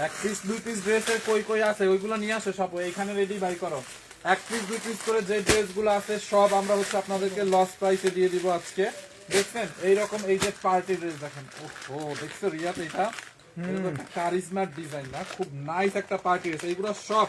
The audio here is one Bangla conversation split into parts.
এক পিস দুই পিস ড্রেসের কই কই আছে ওইগুলো নিয়ে আসো সব এইখানে রেডি বাই করো। এক পিস দুই পিস করে যে ড্রেসগুলো আছে সব আমরা হচ্ছে আপনাদেরকে লস প্রাইসে দিয়ে দিব আজকে। দেখছেন এইরকম এই যে পার্টি ড্রেস দেখেন, ও দেখছো রিয়াদ এটা কারিজমার ডিজাইন না, খুব নাইস একটা পার্টি ড্রেস। এইগুলো সব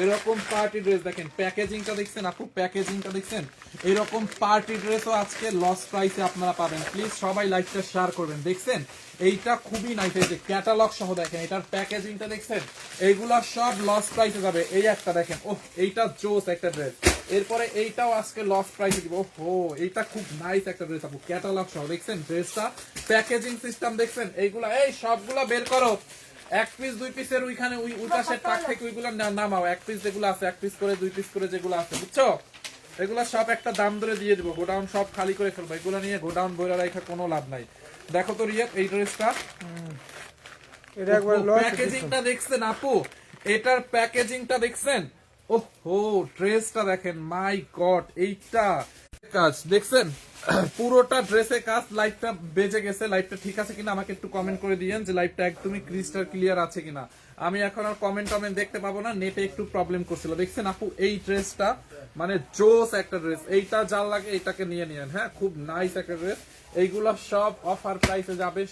এরকম পার্টি ড্রেস দেখেন, প্যাকেজিংটা দেখছেন আপু, প্যাকেজিংটা দেখছেন, এরকম পার্টি ড্রেসও আজকে লস প্রাইসে আপনারা পাবেন। প্লিজ সবাই লাইকটা শেয়ার করবেন। দেখছেন এইটা খুবই নাইস, এই যে ক্যাটালগ সহ দেখেন, এটার প্যাকেজিংটা দেখছেন, এইগুলা সব লস প্রাইসে যাবে। এই একটা দেখেন, ওহ এইটা জোস একটা ড্রেস। এরপরে এইটাও আজকে লস প্রাইসে দিব। ওহো এইটা খুব নাইস একটা ড্রেস আপু, ক্যাটালগ সহ দেখছেন ড্রেসটা, প্যাকেজিং সিস্টেম দেখছেন। এইগুলা এই সবগুলা বের করো, এক পিস দুই পিসের ওইখানে ওই উল্টাশের টাক থেকে ওইগুলা নামাও। এক পিস যেগুলো আছে, এক পিস করে দুই পিস করে যেগুলো আছে, বুঝছো, এগুলা সব একটা দাম ধরে দিয়ে দিব। গোডাউন সব খালি করে ফেলবো, এগুলো নিয়ে গোডাউন বইরা রাখা কোনো লাভ নাই। দেখো তো রিয়া এই ড্রেসটা, প্যাকেজিংটা দেখছেন আপু, এটার প্যাকেজিংটা দেখছেন, ওহো ড্রেসটা দেখেন, মাই গড এইটা কাজ দেখছেন, পুরোটা ড্রেসে কাজ। লাইটটা বেজে গেছে, লাইটটা ঠিক আছে কিনা আমাকে একটু কমেন্ট করে দিয়েন যে লাইটটা একদমই ক্রিস্টাল ক্লিয়ার আছে কিনা। আমি এখন আর কমেন্ট দেখতে পাবো না, নেটে একটু প্রবলেম করছিল। দেখছেন আপু এই ড্রেসটা মানে জোস একটা ড্রেস, এইটা যার লাগে এইটাকে নিয়ে নিয়েন। হ্যাঁ খুব নাইস একটা ড্রেস, এইগুলা সব অফার প্রাইসে যাবে,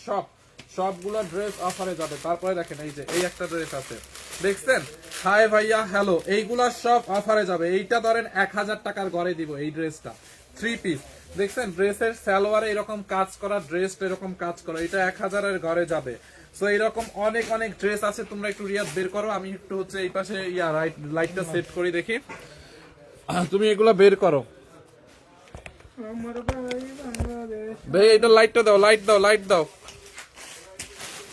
সবগুলো ড্রেস অফারে যাবে। তারপরে দেখেন এই যে এই একটা ড্রেস আছে দেখছেন, হাই ভাইয়া হ্যালো, এইগুলা সব অফারে যাবে। এইটা ধরেন 1000 টাকার ঘরে দিব এই ড্রেসটা, 3 পিস দেখছেন, ড্রেসের সালোয়ারে এরকম কাজ করা, ড্রেস এরকম কাজ করা, এটা 1000 এর ঘরে যাবে। সো এরকম অনেক অনেক ড্রেস আছে, তোমরা একটু রিয়াদ বের করো, আমি একটু হচ্ছে এই পাশে লাইটটা সেট করি দেখি, তুমি এগুলা বের করো ভাই। এটা লাইটটা দাও, লাইট দাও, লাইট দাও,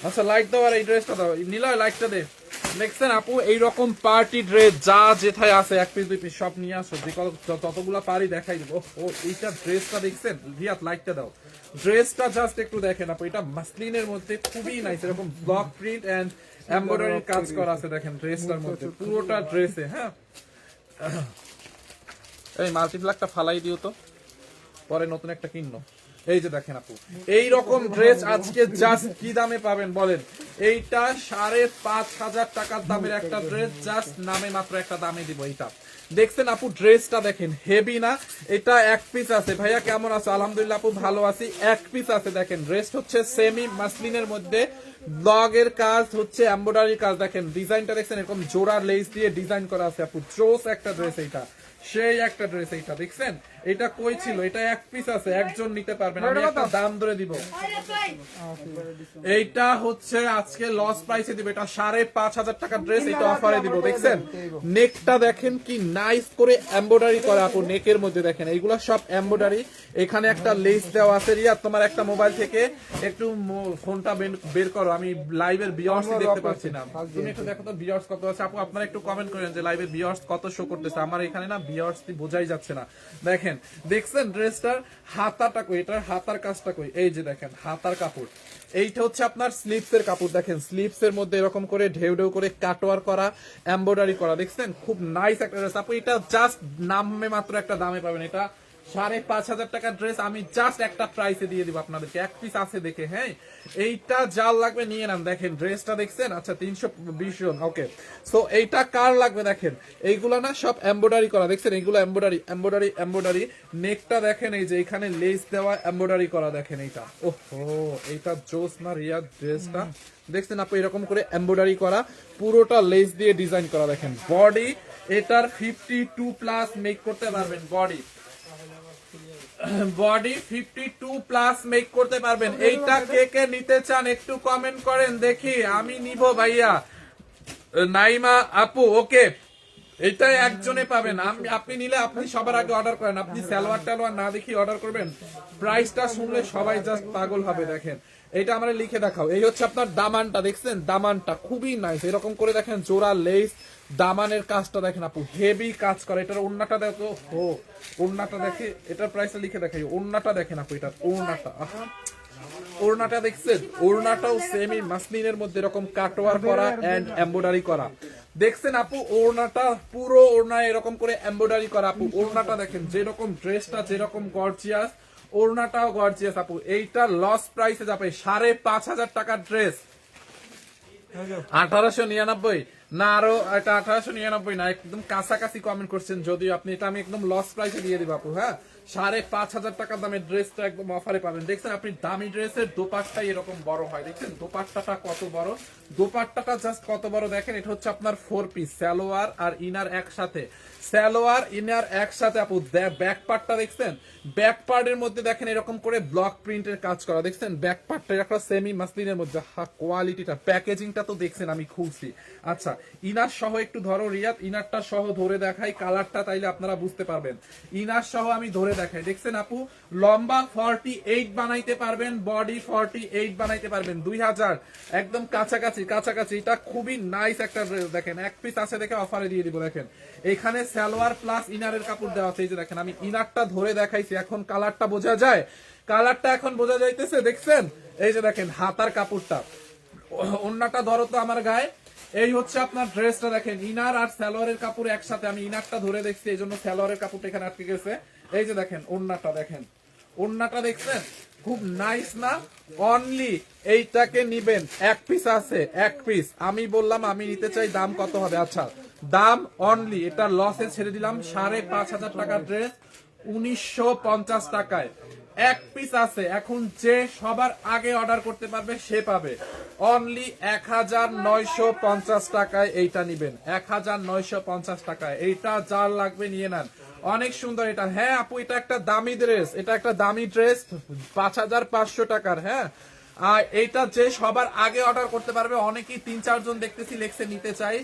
আচ্ছা লাইট দাও, আর এই ড্রেসটা দাও, নিলয় লাইটটা দে। দেখছেন আপু এইরকম পার্টি ড্রেস যা যেথায় আছে এক পিস দুই পিস সব নিয়ে আসো, যে ততগুলা পারি দেখাই দেবো। ও এইটা ড্রেসটা দেখছেন রিয়াদ, লাইটটা দাও, ড্রেসটা জাস্ট একটু দেখেন আপু, এটা মাসলিনের মধ্যে খুবই নাইস, এরকম ব্লক প্রিন্ট এন্ড এমব্রয়ডারি কাজ করা আছে দেখেন ড্রেসটার মধ্যে, পুরোটা ড্রেসে। হ্যাঁ এই মাল্টিপ্লাকটা ফালাই দিও তো, পরে নতুন একটা কিনো। এই যে দেখেন আপু এইরকম ড্রেস আজকে জাস্ট কি দামে পাবেন বলেন, এইটা 5500 টাকার দামের একটা ড্রেস, জাস্ট নামে মাত্র একটা দামে দিব এইটা। দেখছেন আপু ড্রেসটা দেখেন, হেভি না? এটা এক পিস আছে। ভাইয়া কেমন আছে? আলহামদুলিল্লাহ আপু ভালো আছি। এক পিস আছে দেখেন, ড্রেস হচ্ছে সেমি মাসলিনের মধ্যে, ব্লগের কাজ হচ্ছে এমব্রয়ডারি কাজ, দেখেন ডিজাইনটা দেখছেন, এরকম জোড়া লেস দিয়ে ডিজাইন করা আছে আপু, জোস একটা ড্রেস এইটা, সেই একটা ড্রেস এইটা। দেখছেন এটা কই ছিল, এটা এক পিস আছে, একজন নিতে পারবেন, আমি একটা দাম ধরে দিব। এইটা হচ্ছে আজকে লস প্রাইসে দিব, এটা 5500 টাকার ড্রেস, এটা অফারে দিব। দেখছেন নেকটা দেখেন কি নাইস করে এমব্রয়ডারি করা আপু, নেকের মধ্যে দেখেন এইগুলা সব এমব্রয়ডারি, এখানে একটা লেস দেওয়া আছে। রিয়া তোমার একটা মোবাইল থেকে একটু ফোনটা বের করো, আমি লাইভের ভিউয়ার্স দেখতে পাচ্ছি না, তুমি একটু দেখো তো ভিউয়ার্স কত আছে আপু, আপনারা একটু কমেন্ট করেন যে লাইভের ভিউয়ার্স কত শো করতেছে, আমার এখানে না ভিউয়ার্স বোঝাই যাচ্ছে না। দেখেন দেখছেন ড্রেসটার হাতাটা কই, এটার হাতার কাজটা কই, এই যে দেখেন হাতার কাপড়, এইটা হচ্ছে আপনার স্লিপস এর কাপড়, দেখেন স্লিপস এর মধ্যে এরকম করে ঢেউ ঢেউ করে কাটওয়ার করা, এমব্রয়ডারি করা, দেখছেন খুব নাইস একটা ড্রেস আপু। এটা জাস্ট নামে মাত্র একটা দামে পাবেন, এটা 5500 টাকার ড্রেস, আমি জাস্ট একটা প্রাইসে দিয়ে দিব আপনাদেরকে, এক পিস আছে দেখে। হ্যাঁ এইটা যার লাগবে নিয়ে নেন। দেখেন ড্রেসটা দেখছেন, আচ্ছা 320 জন, ওকে। সো এইটা কার লাগবে দেখেন, এইগুলা না সব এমব্রয়ডারি করা, দেখছেন এইগুলো এমব্রয়ডারি এমব্রয়ডারি এমব্রয়ডারি, নেকটা দেখেন এই যে এখানে লেস দেওয়া এমব্রয়ডারি করা, দেখেন এইটা, ওহো এইটা জোস না রিয়াদ ড্রেসটা, দেখছেন আপু এরকম করে এমব্রয়ডারি করা, পুরোটা লেস দিয়ে ডিজাইন করা। দেখেন বডি এটার 52+ মেক করতে পারবেন, বডি 52+ মেক করতে পারবেন। এইটা কে কে নিতে চান একটু কমেন্ট করেন দেখি, আমি নিব ভাইয়া। নাইমা আপু ওকে, এটা একজনে পাবেন, আপনি নিলে আপনি সবার আগে অর্ডার করেন, আপনি সালোয়ার টালোয়ার না দেখি অর্ডার করবেন, প্রাইসটা শুনলে সবাই জাস্ট পাগল হবে। দেখেন এটা আমরা লিখে দেখাও, এই হচ্ছে আপনার দামানটা, দেখছেন দামানটা খুবই নাইস, এরকম করে দেখেন জোড়া লেস, দামানের কাজটা দেখেন আপু হেভি কাজ করে। এটার ওড়নাটা দেখো, হো ওড়নাটা দেখে, এটার প্রাইসটা লিখে দেখাই, ওড়নাটা দেখেন আপু, এটার ওড়নাটা, ওড়নাটা দেখছেন, ওড়নাটাও সেমি মাসলিনের মধ্যে এরকম কাটওয়ার করা এন্ড এমব্রয়ডারি করা, দেখছেন আপু ওড়নাটা পুরো ওড়না এরকম করে এমব্রয়ডারি করা আপু। ওড়নাটা দেখেন যেরকম ড্রেসটা যেরকম গর্জিয়াস, ওড়নাটাও গর্জিয়াস আপু। এইটা লস প্রাইসে যাবে 5500 টাকার ড্রেস, 1899 না, আরো এটা 1899 না, একদম কাছাকাছি কমেন্ট করছেন। যদিও আপনি এটা আমি একদম লস প্রাইসে দিয়ে দিব আপু। হ্যাঁ, 5,500 টাকা দামের ড্রেসটা একদম অফারে পাবেন। দেখছেন আপনি দামি ড্রেসের দোপাট্টা এরকম বড় হয়, দেখছেন দোপাট্টাটা কত বড়, দোপাট্টাটা জাস্ট কত বড় দেখেন। এটা হচ্ছে আপনার 4 পিস সালোয়ার আর ইনার একসাথে, সালোয়ার ইনার একসাথে আপু। ব্যাক পার্টটা দেখছেন, ব্যাক পার্টের মধ্যে দেখেন এরকম করে ব্লক প্রিন্টের কাজ করা, দেখছেন ব্যাক পার্টটা একটা সেমি মাসলিনের মধ্যে। কোয়ালিটিটা, প্যাকেজিংটা তো দেখছেন, আমি খুলছি। আচ্ছা, ইনার সহ একটু ধরো রিয়াদ, ইনারটা সহ ধরে দেখাই কালারটা, তাইলে আপনারা বুঝতে পারবেন। ইনার সহ আমি ধরে দেখাই, দেখছেন আপু লম্বা 48 বানাইতে পারবেন, বডি 48 বানাইতে পারবেন। 2000 একদম কাছাকাছি কাছাকাছি। এটা খুবই নাইস একটা ড্রেস, দেখেন এক পিস আছে দেখে অফারে দিয়ে দিব। দেখেন এখানে সালোয়ার প্লাস ইনারের কাপড় দেওয়া আছে। এই যে দেখেন আমি ইনারটা ধরে দেখাইছি, এখন কালারটা বোঝা যায়, কালারটা এখন বোঝা যাইতেছে, দেখছেন এই যে দেখেন হাতার কাপড়টা, ওন্নাটা ধরো তো আমার গায়ে। এই হচ্ছে আপনার ড্রেসটা, দেখেন ইনার আর সালোয়ারের কাপড় একসাথে। আমি ইনারটা ধরে দেখছি, এই জন্য সালোয়ারের কাপড়টা এখানে আটকে গেছে। এই যে দেখেন ওন্নাটা, দেখেন ওন্নাটা দেখছেন, খুব নাইস না? অনলি এইটাকে নিবেন, এক পিস আছে, এক পিস। আমি বললাম আমি নিতে চাই, দাম কত হবে? আচ্ছা দাম অনলি, এটা লসে ছেড়ে দিলাম, 5,500 টাকার ড্রেস 1950 টাকায় এক পিস আছে। এখন যে সবার আগে অর্ডার করতে পারবে সে পাবে অনলি 1950 টাকায়। এইটা নিবেন 1950 টাকায়, এইটা যার লাগবে নিয়ে নেন। অনেক সুন্দর এটা। হ্যাঁ আপু, এটা একটা দামি ড্রেস, এটা একটা দামি ড্রেস 5,500 টাকার। হ্যাঁ, আর এইটা যে সবার আগে অর্ডার করতে পারবে, অনেকেই 3-4 জন দেখতেছি লেখছে নিতে চাই,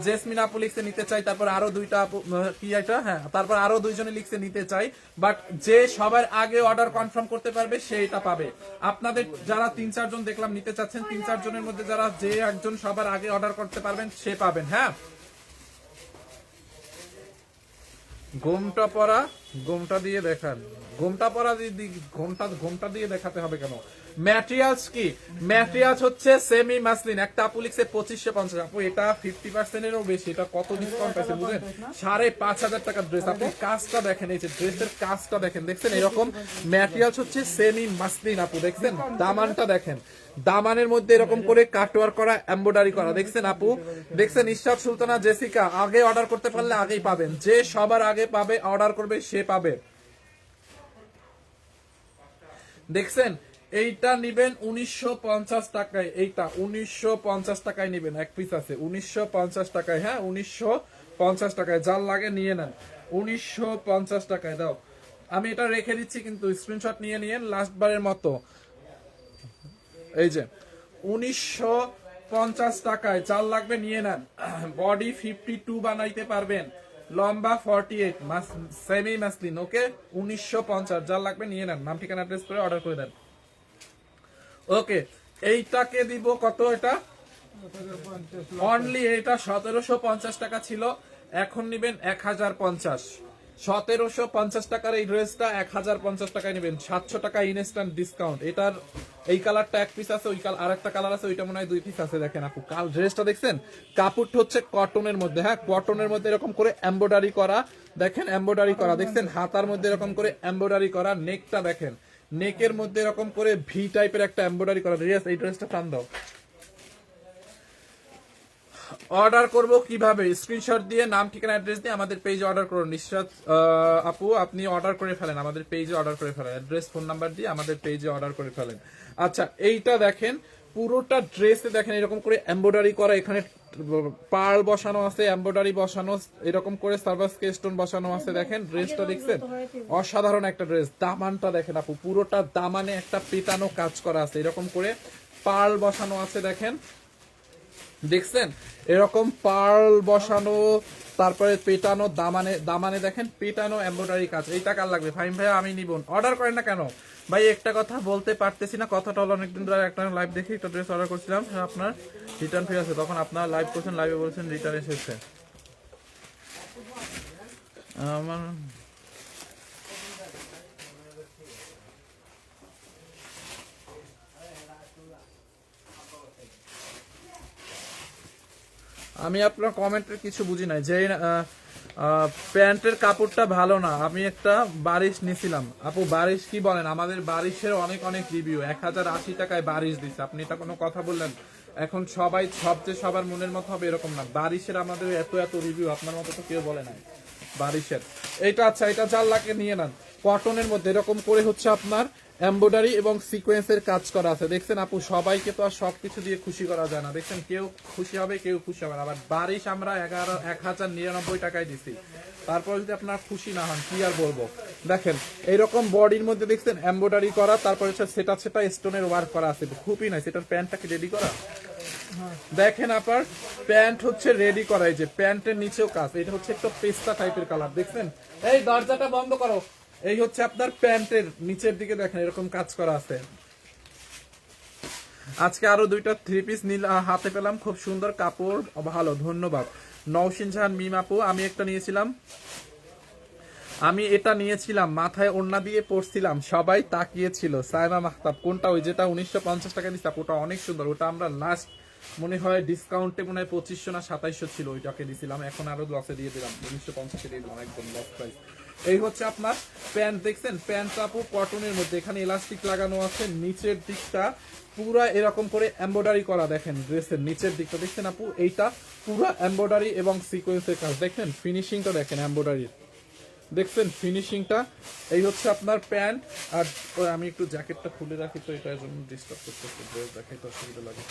জেসমিন আপু লিখছে নিতে চাই, তারপর আরো দুইটা আপু কি এটা, হ্যাঁ তারপর আরো দুইজনে লিখছে নিতে চাই। বাট যে সবার আগে অর্ডার কনফার্ম করতে পারবে সে এটা পাবে। আপনাদের যারা 3-4 জন দেখলাম নিতে চাচ্ছেন, 3-4 জনের মধ্যে যারা যে একজন সবার আগে অর্ডার করতে পারবেন সে পাবেন। হ্যাঁ, ঘোমটা পরা, ঘোমটা দিয়ে দেখান, ঘোমটা পরা ঘোমটা দিয়ে দেখাতে হবে কেন? ম্যাটেরিয়ালস কি? ম্যাটেরিয়ালস হচ্ছে সেমি মাসলিন। একটা আপু লিখছে 2550, আপু এটা 50% এরও বেশি। এটা কত ডিসকাউন্ট পাইছে বুঝেন? 5,500 টাকার ড্রেস। আপনি কাজটা দেখেন, এই যে ড্রেসের কাজটা দেখেন, দেখছেন এরকম ম্যাটেরিয়ালস হচ্ছে সেমি মাসলিন আপু। দেখছেন দামানটা দেখেন, দামানের মধ্যে এরকম করে কাটওয়ার্ক করা, এমব্রয়ডারি করা, দেখছেন আপু? দেখছেন ইশরাত সুলতানা জেসিকা, আগে অর্ডার করতে পারলে আগেই পাবেন, যে সবার আগে পাবে অর্ডার করবে সে পাবে। দেখছেন এইটা নিবেন 1950 টাকায়, এইটা 1950 টাকায় নিবেন, এক পিস আছে 1950 টাকায়। হ্যাঁ 1950 টাকায়, যার লাগে নিয়ে নেন 1950 টাকায়। দাও আমি এটা রেখে দিচ্ছি, কিন্তু স্ক্রিনশট নিয়ে নিয়েন লাস্ট বারের মতো। এই যে 1950 টাকায়, যার লাগবে নিয়ে নেন। বডি 52 বানাইতে পারবেন, লম্বা 48, সেমি মাসলিন। ওকে 1950, যার লাগবে নিয়ে নেন, নাম ঠিকানা অ্যাড্রেস করে অর্ডার করে দেন। ওকে, এইটাকে দিব কত? এটা অনলি, এটা 1750 টাকা ছিল, এখন নিবেন 1050। 1750 টাকার এই ড্রেসটা 1050 টাকায় নেবেন, 700 টাকা ইনস্ট্যান্ট ডিসকাউন্ট। এটার এই কালারটা এক পিস আছে, ওই আর একটা কালার আছে, ওইটা মনে হয় 2 পিস আছে। দেখেন আপু কাল ড্রেসটা দেখছেন, কাপড়টা হচ্ছে কটনের মধ্যে। হ্যাঁ, কটনের মধ্যে এরকম করে এমব্রয়ডারি করা, দেখেন এমব্রয়ডারি করা, দেখছেন হাতার মধ্যে এরকম করে এমব্রয়ডারি করা, নেকটা দেখেন, নেকের মধ্যে এরকম করে ভি টাইপের একটা এমব্রয়ডারি করা। রিয়াস এই ড্রেসটা টান দাও। অর্ডার করব কিভাবে? স্ক্রিনশট দিয়ে নাম ঠিকানা অ্যাড্রেস দিয়ে আমাদের পেজে অর্ডার করুন। নিশ্চয় আপু আপনি অর্ডার করে ফেলেন, আমাদের পেজে অর্ডার করে ফেলেন, অ্যাড্রেস ফোন নাম্বার দিয়ে আমাদের পেজে অর্ডার করে ফেলেন। আচ্ছা এইটা দেখেন, পুরোটা ড্রেসে দেখেন এরকম করে এমব্রয়ডারি করা, এখানে পার্ল বসানো আছে, এমব্রয়ডারি বসানো, এরকম করে সার্ভাস স্টোন বসানো আছে। দেখেন ড্রেসটা দেখছেন, অসাধারণ একটা ড্রেস। দামানটা দেখেন আপু, পুরোটা দামানে একটা পেটানো কাজ করা আছে, এরকম করে পার্ল বসানো আছে। দেখেন দেখছেন এরকম পার্ল বসানো, তারপরে পেটানো, দামানে দামানে দেখেন পেটানো এমব্রয়ডারি কাজ। এইটা কার লাগবে? ফাইম ভাইয়া আমি নিব। অর্ডার করেন না কেন ভাই? একটা কথা বলতে পারতেছি না, কথাটা হলো অনেকদিন ধরে একটা লাইভ দেখে একটা ড্রেস অর্ডার করছিলাম, হ্যাঁ আপনার রিটার্ন ফ্রি আছে, তখন আপনার লাইভ করছেন, লাইভে বলছেন রিটার্ন এসেছে। আমার আমি আপনার কমেন্টের কিছু বুঝি নাই। যে প্যান্টের কাপড়টা ভালো না, আমি একটা বারিশ নিছিলাম। আপু বারিশ কি বলেন? আমাদের বারিশের অনেক অনেক রিভিউ, 1080 টাকায় বারিশ দিচ্ছে, আপনি এটা কোনো কথা বললেন? এখন সবাই সবচেয়ে সবার মনের মতো হবে এরকম না, বারিশের আমাদের এত এত রিভিউ আপনার মতো তো কেউ বলে নাই বারিশের। এইটা আচ্ছা, এটা 4 লাখে নিয়ে নেন। কটনের মধ্যে এরকম করে হচ্ছে আপনার এমব্রয়ডারি এবং সিকোয়েন্সের কাজ করা আছে, দেখছেন আপু? সবাইকে তো আর সবকিছু দিয়ে খুশি করা যায় না, দেখছেন? কেউ খুশি হবে, কেউ খুশি হবে না। আবার বারিশ আমরা 1099 টাকায় দিছি, তারপর যদি আপনার খুশি না হন কি আর বলবো। দেখেন এইরকম বডির মধ্যে দেখছেন এমব্রয়ডারি করা, তারপর হচ্ছে সেটা স্টোনের ওয়ার্ক করা আছে, খুবই নাইস। এটার প্যান্টটাকে রেডি করা, দেখেন আপনার প্যান্ট হচ্ছে রেডি করা, এই যে প্যান্টের নিচেও কাজ, এটা হচ্ছে একটা পেস্তা টাইপের কালার, দেখছেন? এই দরজাটা বন্ধ করো। এই হচ্ছে আপনার প্যান্টের নিচের দিকে দেখেন এরকম কাজ করা আছে। আজকে আরো 2টা 3 পিস নীল হাতে পেলাম, খুব সুন্দর কাপড়, ভালো, ধন্যবাদ। নওশিন জাহান মিম আপু, আমি এটা নিয়েছিলাম, মাথায় ওড়না দিয়ে পড়ছিলাম, সবাই তাকিয়েছিল। সাইমা মাহতাব, কোনটা? ওই যেটা 1950 টাকা দিচ্ছে, ওটা অনেক সুন্দর। ওটা আমরা লাস্ট মনে হয় ডিসকাউন্টে মনে হয় 2500 না 2700 ছিল, ওইটাকে দিছিলাম, এখন আরো লসে দিয়ে দিলাম, 1950 দিয়ে দিলাম, একদম লস প্রাইস। এই হচ্ছে আপনার প্যান্ট, দেখছেন? প্যান্ট আপু কটনের মধ্যে, এখানে ইলাস্টিক লাগানো আছে, নিচের দিকটা পুরা এরকম করে এমব্রয়ডারি করা, দেখেন ড্রেসের নিচের দিকটা, দেখছেন আপু? এইটা পুরা এমব্রয়ডারি এবং সিকোয়েন্সের কাজ, দেখেন ফিনিশিংটা দেখেন এমব্রয়ডারির, দেখছেন ফিনিশিংটা? এই হচ্ছে আপনার প্যান্ট। আর আমি একটু জ্যাকেটটা খুলে রাখি, তো এটার জন্য ডিস্টার্ব করতেছে, ড্রেস দেখাইতে অসুবিধা লাগে।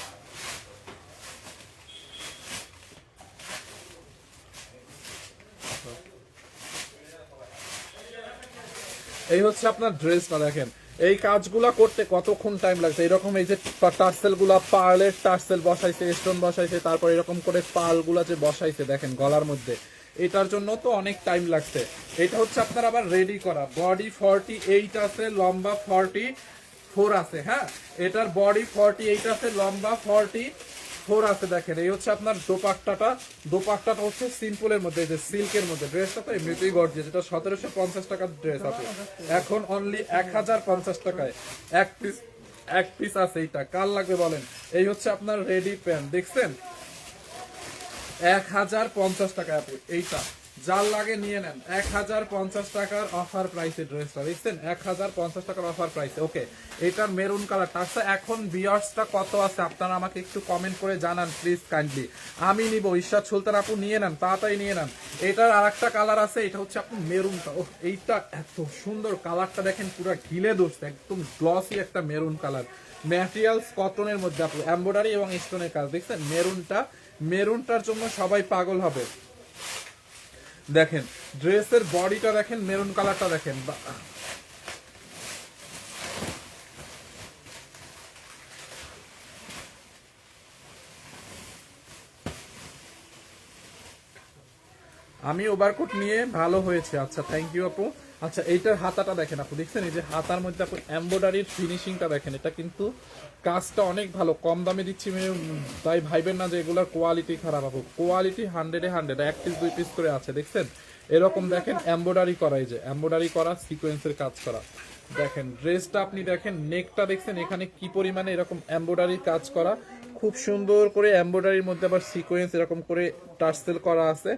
এই হচ্ছে আপনার ড্রেসটা, দেখেন এই কাজগুলা করতে কতক্ষণ টাইম লাগছে। এরকম এই যে টার্সেল গুলা, পার্লের টার্সেল বসাইছে, স্টোন বসাইছে, তারপর এরকম করে পার্ল গুলা যে বসাইছে দেখেন গলার মধ্যে, এটার জন্য তো অনেক টাইম লাগছে। এটা হচ্ছে আপনার আবার রেডি করা, বডি 48 আছে, লম্বা 44 আছে, হ্যাঁ এটার বডি 48 আছে, লম্বা 44 আছে। দেখেন এই হচ্ছে আপনার দোপাট্টাটা হচ্ছে সিম্পলের মধ্যে, যে সিল্কের মধ্যে। ড্রেসটা তো এমনিতেই গর্জিয়াস, যেটা 1750 টাকার ড্রেস আছে, এখন অনলি 1050 টাকায় এক পিস আছে। এইটা কার লাগবে বলেন? এই হচ্ছে আপনার রেডি প্যান্ট, দেখছেন? 1050 টাকা আপু, এইটা যার লাগে নিয়ে নেন। 1050 টাকার অফার প্রাইসে ড্রেসটা, দেখছেন? 1050 টাকার অফার প্রাইসে। ওকে, এটার মেরুন কালারটা আছে। এখন ভিউয়ার্সটা কত আছে আপনারা আমাকে একটু কমেন্ট করে জানান প্লিজ কাইন্ডলি। আমি নিব, ইরশাদ সুলতান আপু নিয়ে নেন, তাড়াতাড়ি নিয়ে নেন। এটার আরেকটা কালার আছে, এটা হচ্ছে আপনার মেরুনটা। ও এইটা এত সুন্দর কালারটা, দেখেন পুরো ঘিলে ধরছে, একদম গ্লসি একটা মেরুন কালার। ম্যাটেরিয়ালস কটনের মধ্যে আপু, এমব্রয়ডারি এবং স্টোনের কাজ, দেখছেন? মেরুনটার জন্য সবাই পাগল হবে। দেখেন ড্রেসের বডিটা দেখেন, মেরুন কালারটা দেখেন, আমি ওভারকোট নিয়ে ভালো হয়েছে, আচ্ছা থ্যাংক ইউ আপু। আচ্ছা এইটার হাতাটা দেখেন আপু, দেখছেন? এই যে হাতার মধ্যে আপু এমব্রয়ডারির ফিনিশিংটা দেখেন, এটা কিন্তু কাজটা অনেক ভালো, কম দামে দিচ্ছি, তাই ভাইবেন না যে এগুলোর কোয়ালিটি খারাপ আপু, কোয়ালিটি 100-এ 100, 1 পিস 2 পিস করে আছে, দেখছেন? এরকম দেখেন এমব্রয়ডারি করা, এই যে এমব্রয়ডারি করা, সিকোয়েন্সের কাজ করা। দেখেন ড্রেসটা আপনি দেখেন, নেকটা দেখছেন এখানে কি পরিমাণে এরকম এমব্রয়ডারি কাজ করা, খুব সুন্দর করে এমব্রয়ডারির মধ্যে আবার সিকোয়েন্স এরকম করে টার্সেল করা আছে।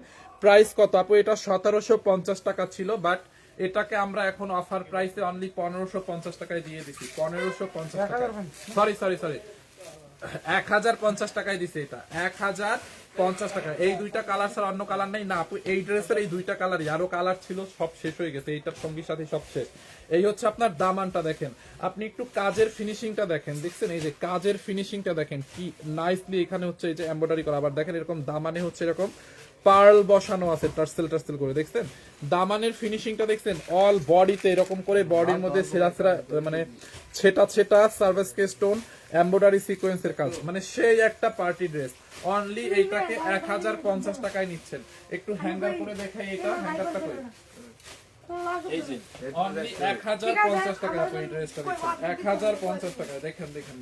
প্রাইস কত আপু? এটা 1750 টাকা ছিল, বাট এটাকে আমরা এখন অফার প্রাইসে অনলি 1550 টাকায় দিয়ে দিচ্ছি। 1550 টাকা, সরি 1050 টাকায় দিছে, এটা 1050 টাকা। এই 2টা কালার ছাড়া অন্য কালার নাই না আপু, এই ড্রেসের এই 2টা কালারই, আরো কালার ছিল সব শেষ হয়ে গেছে, এইটার সঙ্গীর সাথে সব শেষ। এই হচ্ছে আপনার দামানটা দেখেন, আপনি একটু কাজের ফিনিশিংটা দেখেন, দেখছেন? এই যে কাজের ফিনিশিংটা দেখেন কি নাইসলি, এখানে হচ্ছে এই যে এমব্রয়ডারি করা, আবার দেখেন এরকম দামানে হচ্ছে এরকম পার্ল বসানো আছে, টার্সেল করে, দেখছেন? দামানের ফিনিশিংটা দেখছেন? অল বডিতে এরকম করে, বডির মধ্যে সেরা মানে ছেটা সার্ভিস স্টোন এমব্রয়ডারি সিকোয়েন্সের কাজ, মানে সেই একটা পার্টি ড্রেস। অনলি এইটাকে 1050 টাকায় নিচ্ছেন। একটু হ্যাঙ্গার করে দেখাই, এটা হ্যাঙ্গারটা করে, এই যে অনলি 1050 টাকা আপনি এই ড্রেসটা দিচ্ছেন, 1050 টাকা। দেখেন দেখছেন?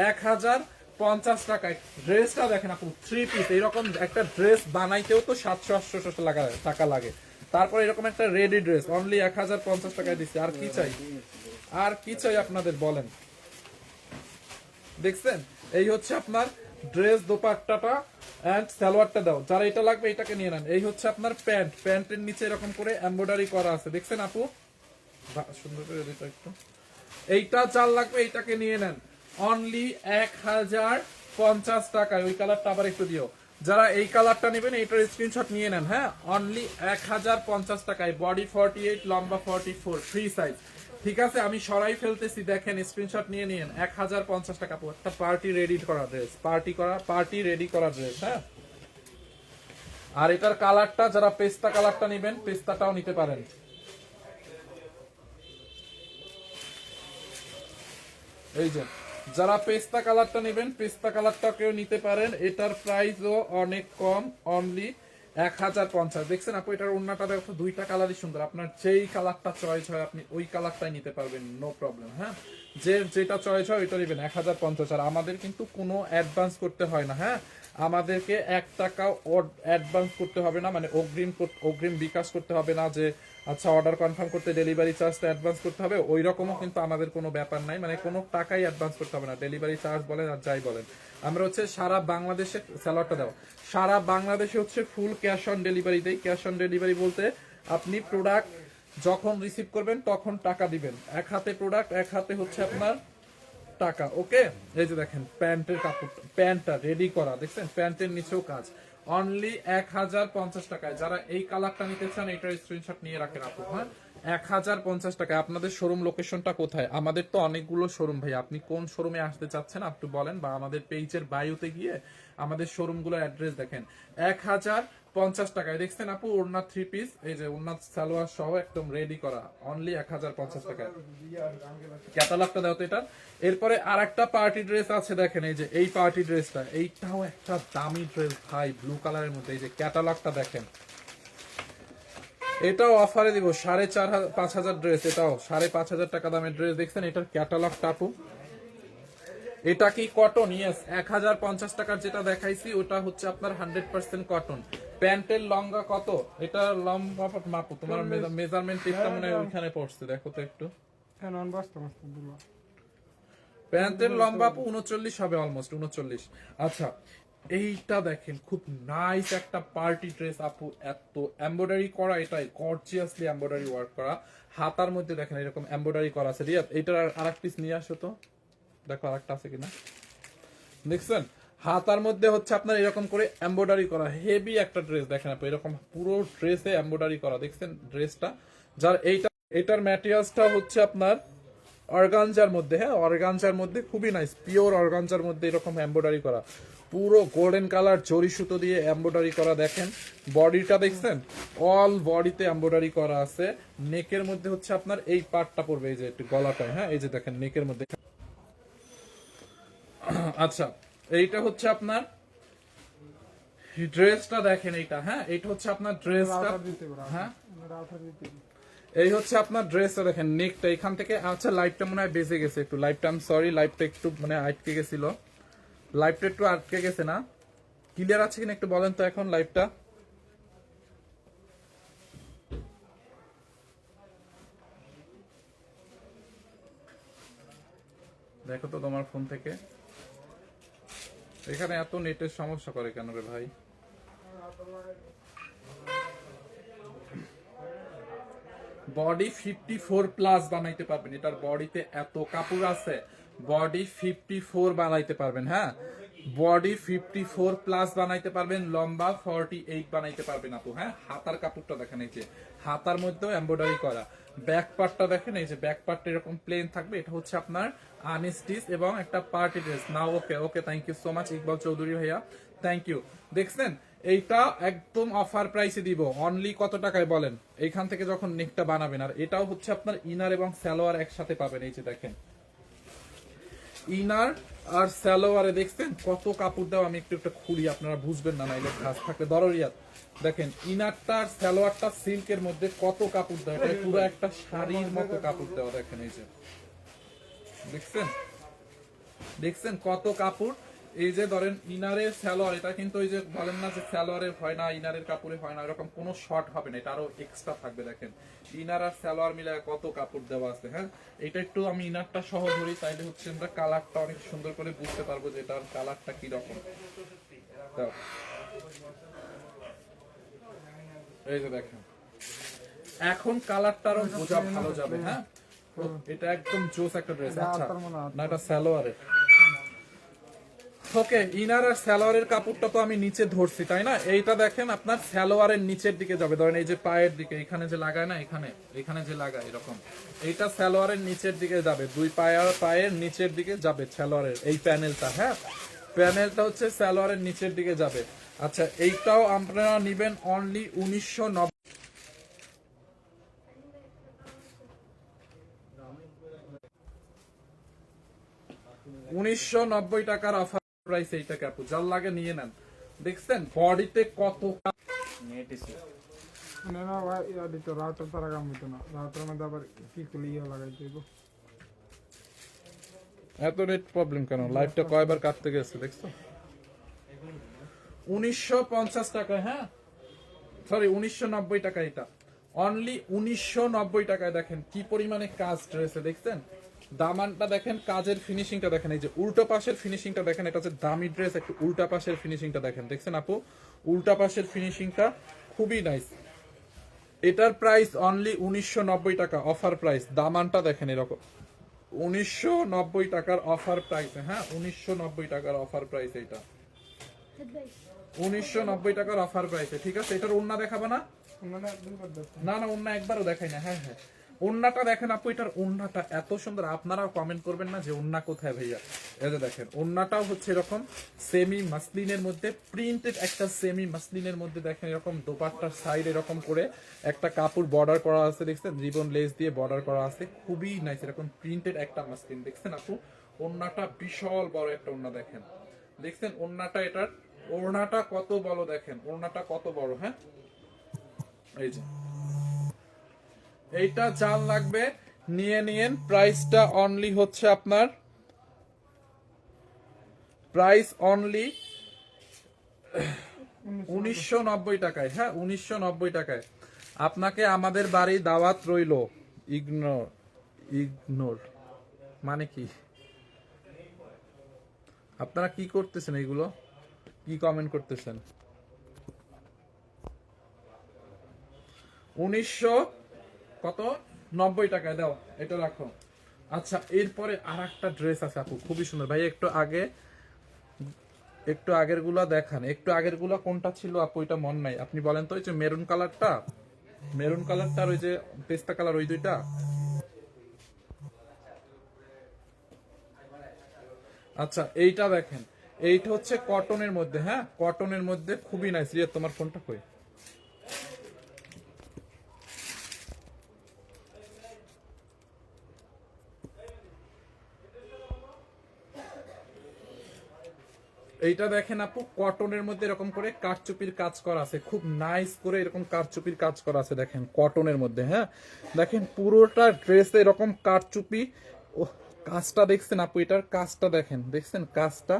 1050 টাকায় ড্রেসটা দেখেন আপু, 3 পিস। এইরকম একটা ড্রেস বানাইতেও তো 700-800 টাকা লাগে, তারপর এরকম একটা রেডি ড্রেস অনলি 1050 টাকায় দিচ্ছে। আর কি চাই আপনাদের বলেন? দেখছেন? এই হচ্ছে আপনার ড্রেস, দোপাট্টাটা এন্ড সালোয়ারটা দাও, যারা এটা লাগবে এটাকে নিয়ে নেন। এই হচ্ছে আপনার প্যান্টের নিচে এরকম করে এমব্রয়ডারি করা আছে, দেখছেন আপু? সুন্দর করে দিতে একটু। এইটা চাল লাগবে, এইটাকে নিয়ে নেন অনলি 1050 টাকায়। ওই কালারটা আবার একটু দিও। যারা এই কালারটা নেবেন এইটার স্ক্রিনশট নিয়ে নেন, হ্যাঁ, অনলি 1050 টাকায়। বডি 48, লম্বা 44, ফ্রি সাইজ। ঠিক আছে, আমি সরাই ফেলতেছি, দেখেন স্ক্রিনশট নিয়ে নিন। 1050 টাকা একটা পার্টি রেডি করা ড্রেস, পার্টি রেডি করা ড্রেস, হ্যাঁ। আর এটার কালারটা যারা পেস্তা কালারটা নেবেন, পেস্তাটাও নিতে পারেন। এই যে যারা পেস্তা কালারটা নেবেন, পেস্তা কালারটাকেও নিতে পারেন। এটার প্রাইসও অনেক কম, অনলি 1050। দেখছেন আপু, এটার ওন্নাটা দেখো, দুইটা কালারই সুন্দর। আপনার যেই কালারটা চয়েস হয় আপনি ওই কালারটাই নিতে পারবেন, নো প্রবলেম, হ্যাঁ। যেটা চয়েস হয় ওইটা নেবেন 1050। আর আমাদের কিন্তু কোনো অ্যাডভান্স করতে হয় না, হ্যাঁ। আমাদেরকে 1 টাকাও অ্যাডভান্স করতে হবে না, মানে অগ্রিম বিকাশ করতে হবে না যে আচ্ছা অর্ডার কনফার্ম করতে ডেলিভারি চার্জটা অ্যাডভান্স করতে হবে, ওই রকমও কিন্তু আমাদের কোনো ব্যাপার নাই। মানে কোনো টাকাই অ্যাডভান্স করতে হবে না, ডেলিভারি চার্জ বলেন আর যাই বলেন। আমরা হচ্ছে সারা বাংলাদেশে স্যালাডটা দাও, সারা বাংলাদেশে হচ্ছে ফুল ক্যাশ অন ডেলিভারি দেই। ক্যাশ অন ডেলিভারি বলতে আপনি প্রোডাক্ট যখন রিসিভ করবেন তখন টাকা দিবেন। এক হাতে প্রোডাক্ট, এক হাতে হচ্ছে আপনার টাকা। ওকে, এই যে দেখেন প্যান্টের কাপড়, প্যান্টটা রেডি করা, দেখছেন প্যান্টের নিচেও কাজ, অনলি 1050 টাকায়। যারা এই কালারটা নিতে চান এটার স্ক্রিনশট নিয়ে রাখেন আপু, হ্যাঁ। 1050 টাকায়। আপনাদের শোরুম লোকেশনটা কোথায়? আমাদের তো অনেকগুলো শোরুম ভাই, আপনি কোন শোরুমে আসতে চাচ্ছেন একটু বলেন, বা আমাদের পেজের বায়োতে গিয়ে আমাদের শোরুমগুলোর অ্যাড্রেস দেখেন। 1050 টাকায়। দেখছেন আপু, ওড়না 3 পিস, এই যে ওড়না সালোয়ার সহ একদম রেডি করা, অনলি 1050 টাকায়। ক্যাটালগটা দাও তো এটা। এরপরে আর একটা পার্টি ড্রেস আছে, দেখেন এই যে এই পার্টি ড্রেসটা, এইটাও একটা দামি ড্রেস ভাই, ব্লু কালারের মধ্যে। এই যে ক্যাটালগটা দেখেন, এটাও অফারে দিব 4500 ড্রেস, এটাও 5500 টাকা দামের ড্রেস। দেখছেন এটার ক্যাটালগটা আপু, এটা কি কটন? ইয়েস, 1050 টাকার যেটা দেখাইছি ওটা হচ্ছে আপনার 100% কটন। প্যান্টের লম্বা কত? এটা লম্বা মাপো, তোমার মেজারমেন্ট টেপটা মনে হয় ওইখানে পড়ছে, দেখো তো একটু। প্যান্টের লম্বা 39 হবে, অলমোস্ট 39। আচ্ছা, এইটা দেখেন খুব নাইস একটা পার্টি ড্রেস আপু, এত এমব্রয়ডারি করা, এটাই গর্জিয়াসলি এমব্রয়ডারি ওয়ার্ক করা। হাতার মধ্যে দেখেন এরকম এমব্রয়ডারি করা আছে। রিয়াদ, এইটার আরেক পিস নিয়ে আসো তো, দেখো আরেকটা আছে কিনা। দেখছেন হাতার মধ্যে হচ্ছে আপনার এরকম করে এমব্রয়ডারি করা, হেভি একটা ড্রেস। দেখেন আপু, এরকম পুরো ড্রেসে এমব্রয়ডারি করা, দেখছেন ড্রেসটা। যার এইটার ম্যাটেরিয়ালসটা হচ্ছে আপনার অর্গানজার মধ্যে, হ্যাঁ, অর্গানজার মধ্যে খুবই নাইস, পিওর অর্গানজার মধ্যে এরকম এমব্রয়ডারি করা, পুরো গোল্ডেন কালার জরি সুতো দিয়ে এমব্রয়ডারি করা। দেখেন বডিটা দেখছেন, অল বডিতে এমব্রয়ডারি করা আছে। নেকের মধ্যে হচ্ছে আপনার এই পার্টটা পড়বে, এই যে একটু গলাটায়, হ্যাঁ, এই যে দেখেন নেকের মধ্যে। আচ্ছা, এইটা হচ্ছে আপনার ড্রেসটা দেখেন, এইটা, হ্যাঁ, এইটা হচ্ছে আপনার ড্রেসটা, হ্যাঁ, এই হচ্ছে আপনার ড্রেসটা দেখেন, নেকটা এখান থেকে। আচ্ছা, লাইটটা মনে হয় বেজে গেছে একটু, লাইটটা আমি সরি, লাইটটা একটু মানে আটকে গেছিল, লাইটটা একটু আটকে গেছে না, ক্লিয়ার আছে কিনা একটু বলেন তো এখন লাইটটা। দেখো তো তোমার ফোন থেকে, এখানে এত নেটের সমস্যা করে কেন রে ভাই? বডি 54+ বানাইতে পারবেন, এটার বডিতে এত কাপড় আছে, বডি 54 বানাইতে পারবেন, হ্যাঁ, বডি 54+ বানাইতে পারবেন, লম্বা 48 বানাইতে পারবেন আপু, হ্যাঁ। হাতার কাপড়টা দেখেন, এই যে হাতার মধ্যেও এমব্রয়ডারি করা। ব্যাক পার্টটা দেখেন, এই যে ব্যাক পার্টটা এরকম প্লেন থাকবে। এটা হচ্ছে আপনার আনস্টিচ এবং একটা party dress. Now okay okay, thank you so much Iqbal Chowdhury ভাইয়া, থ্যাংক ইউ। দেখছেন এইটা একদম অফার প্রাইসে দিব, অনলি কত টাকায় বলেন? এইখান থেকে যখন নেকটা বানাবেন। আর এটাও হচ্ছে আপনার ইনার এবং সালোয়ার একসাথে পাবেন। এই যে দেখেন ইনার আর সালোয়ারে দেখছেন কত কাপড় দেওয়া, আমি একটু খুলি, আপনারা বুঝবেন না, নাইলে কাজ থাকলে দররিয়াত। দেখেন ইনারটা আর সালোয়ারটা সিল্কের মধ্যে কত কাপড় দেওয়া, এটা পুরো একটা শাড়ির মতো কাপড় দেওয়া। দেখেন এই যে দেখছেন, দেখছেন কত কাপড়। এই যে ধরেন ইনারের সালোয়ার, এটা কিন্তু ওই যে বলেন না যে সালোয়ারের হয় না, ইনারের কাপড়ে হয় না, এরকম কোনো শর্ট হবে না, এটা আরো এক্সট্রা থাকবে। দেখেন ইনার আর সালোয়ার মিলে কত কাপড় দেওয়া আছে, হ্যাঁ। এটা একটু আমি ইনারটা সহ ধরি, তাইলে হচ্ছে আমরা কালারটা অনেক সুন্দর করে বুঝতে পারবো যে এটার কালারটা কি রকম। এই যে দেখেন এখন কালারটারও বোঝা ভালো যাবে। হ্যাঁ, এটা একদম জোস একটা ড্রেস। আচ্ছা, না এটা সালোয়ারের। ওকে, ইনার আর সালোয়ারের কাপড়টা তো আমি নিচে ধরছি, তাই না? এইটা দেখেন আপনার সালোয়ারের নিচের দিকে যাবে, ধরেন এই যে পায়ের দিকে, এখানে যে লাগায় না, এখানে যে লাগায় এরকম, এইটা সালোয়ারের নিচের দিকে যাবে, দুই পায়ের নিচের দিকে যাবে সালোয়ারের এই প্যানেলটা। হ্যাঁ, প্যানেলটা হচ্ছে সালোয়ারের নিচের দিকে যাবে। আচ্ছা, এইটাও আপনারা নিবেন অনলি 1990 টাকার অফার প্রাইস এইটা কাপু, যার লাগে নিয়ে নেন। দেখছেন বডিতে কত না ভাই, রাউটার তারা কাম হইতো না, রাউটার মধ্যে আবার কি করলে লাগাই দেবো। এত নেট প্রবলেম কেন? লাইভটা কয়বার কাটতে গেছে দেখছো? 1950 টাকা। হ্যাঁ, সরি 1990 টাকা। এটা অনলি 1990 টাকায়। দেখেন কি পরিমাণে কাজ ড্রেসে, দেখছেন দামানটা দেখেন, কাজের ফিনিশিংটা দেখেন, এই যে উল্টো পাশের ফিনিশিংটা দেখেন, এটা হচ্ছে দামি ড্রেস, একটু উল্টা পাশের ফিনিশিংটা দেখেন, দেখছেন আপু উল্টা পাশের ফিনিশিংটা খুবই নাইস। এটার প্রাইস অনলি 1990 টাকা, অফার প্রাইস। দামানটা দেখেন এরকম 1990 টাকার অফার প্রাইস। হ্যাঁ, 1990 টাকার অফার প্রাইস। এটা 1990 টাকার অফার প্রাইসে, ঠিক আছে? এটার ওন্না দেখাবো না? না না, ওন্না একবারও দেখাই না। হ্যাঁ হ্যাঁ, ওন্নাটা দেখেন আপু, এটার ওন্নাটা এত সুন্দর। আপনারাও কমেন্ট করবেন না যে ওন্না কোথায় ভাইয়া। এই যে দেখেন, ওন্নাটাও হচ্ছে এরকম সেমি মাসলিনের মধ্যে, প্রিন্টেড একটা সেমি মাসলিনের মধ্যে। দেখেন এরকম দোপাট্টার সাইড এরকম করে একটা কাপড় বর্ডার করা আছে, দেখছেন রিবন লেস দিয়ে বর্ডার করা আছে, খুবই নাইস। এরকম প্রিন্টেড একটা মাসলিন, দেখছেন আপু ওন্নাটা বিশাল বড় একটা ওন্না। দেখেন দেখছেন ওন্নাটা, এটার ওড়নাটা কত বড়, দেখেন ওড়নাটা কত বড়। হ্যাঁ, এই যে এইটা চাল লাগবে নিয়ে নিয়েন। প্রাইসটা অনলি হচ্ছে আপনার, প্রাইস অনলি 1990 টাকায়। হ্যাঁ, 1990 টাকায়। আপনাকে আমাদের বাড়ি দাওয়াত রইল। ইগনোর, ইগনোর মানে কি? আপনারা কি করতেছেন? এগুলো কি কমেন্ট করতেছেন? 1990 টাকায় দাও, এটা রাখো। আচ্ছা, এরপরে আর একটা ড্রেস আছে আপু, খুবই সুন্দর। ভাই একটু আগের গুলা দেখান। একটু আগের গুলা কোনটা ছিল আপু? এটা মন নাই, আপনি বলেন তো। ওই যে মেরুন কালারটা, মেরুন কালারটা আর ওই যে পেস্তা কালার, ওই দুইটা। আচ্ছা, এইটা দেখেন, এইটা হচ্ছে কটনের মধ্যে। হ্যাঁ, কটনের মধ্যে খুবই নাইস। রিয়া, তোমার ফোনটা কই? এইটা দেখেন আপু, কটনের মধ্যে এরকম করে কারচুপির কাজ করা আছে, খুব নাইস করে এরকম কারচুপির কাজ করা আছে। দেখেন কটনের মধ্যে। হ্যাঁ, দেখেন পুরোটা ড্রেসে এরকম কারচুপি। ও, কাজটা দেখছেন আপু? এটার কাজটা দেখেন, দেখছেন কাজটা?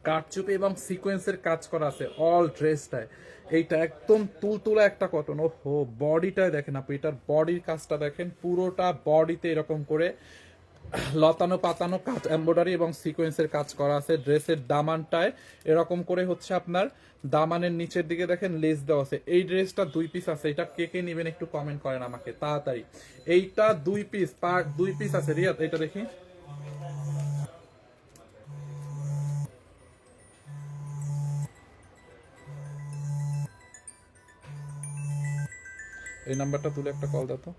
কারচুপি এবং সিকোয়েন্সের কাজ করা আছে অল ড্রেসটায়। এইটা একদম তুলতুলা একটা কটন। ওহো, বডিটায় দেখেন আপু, এটার বডির কাজটা দেখেন, পুরোটা বডিতে এরকম করে লতানো পাতানো কাজ, এমব্রয়ডারি এবং সিকোয়েন্সের কাজ করা আছে। ড্রেসের দামানটায় এরকম করে হচ্ছে আপনার, দামানের নিচের দিকে দেখেন লেস দেওয়া আছে। এই ড্রেসটা 2 পিস আছে। এটা কে কে নেবেন একটু কমেন্ট করেন আমাকে তাড়াতাড়ি। এইটা 2 পিস, পার 2 পিস আছে। রিয়াদ, এটা দেখি। এই নাম্বারটা তুলে একটা কল দাও তো,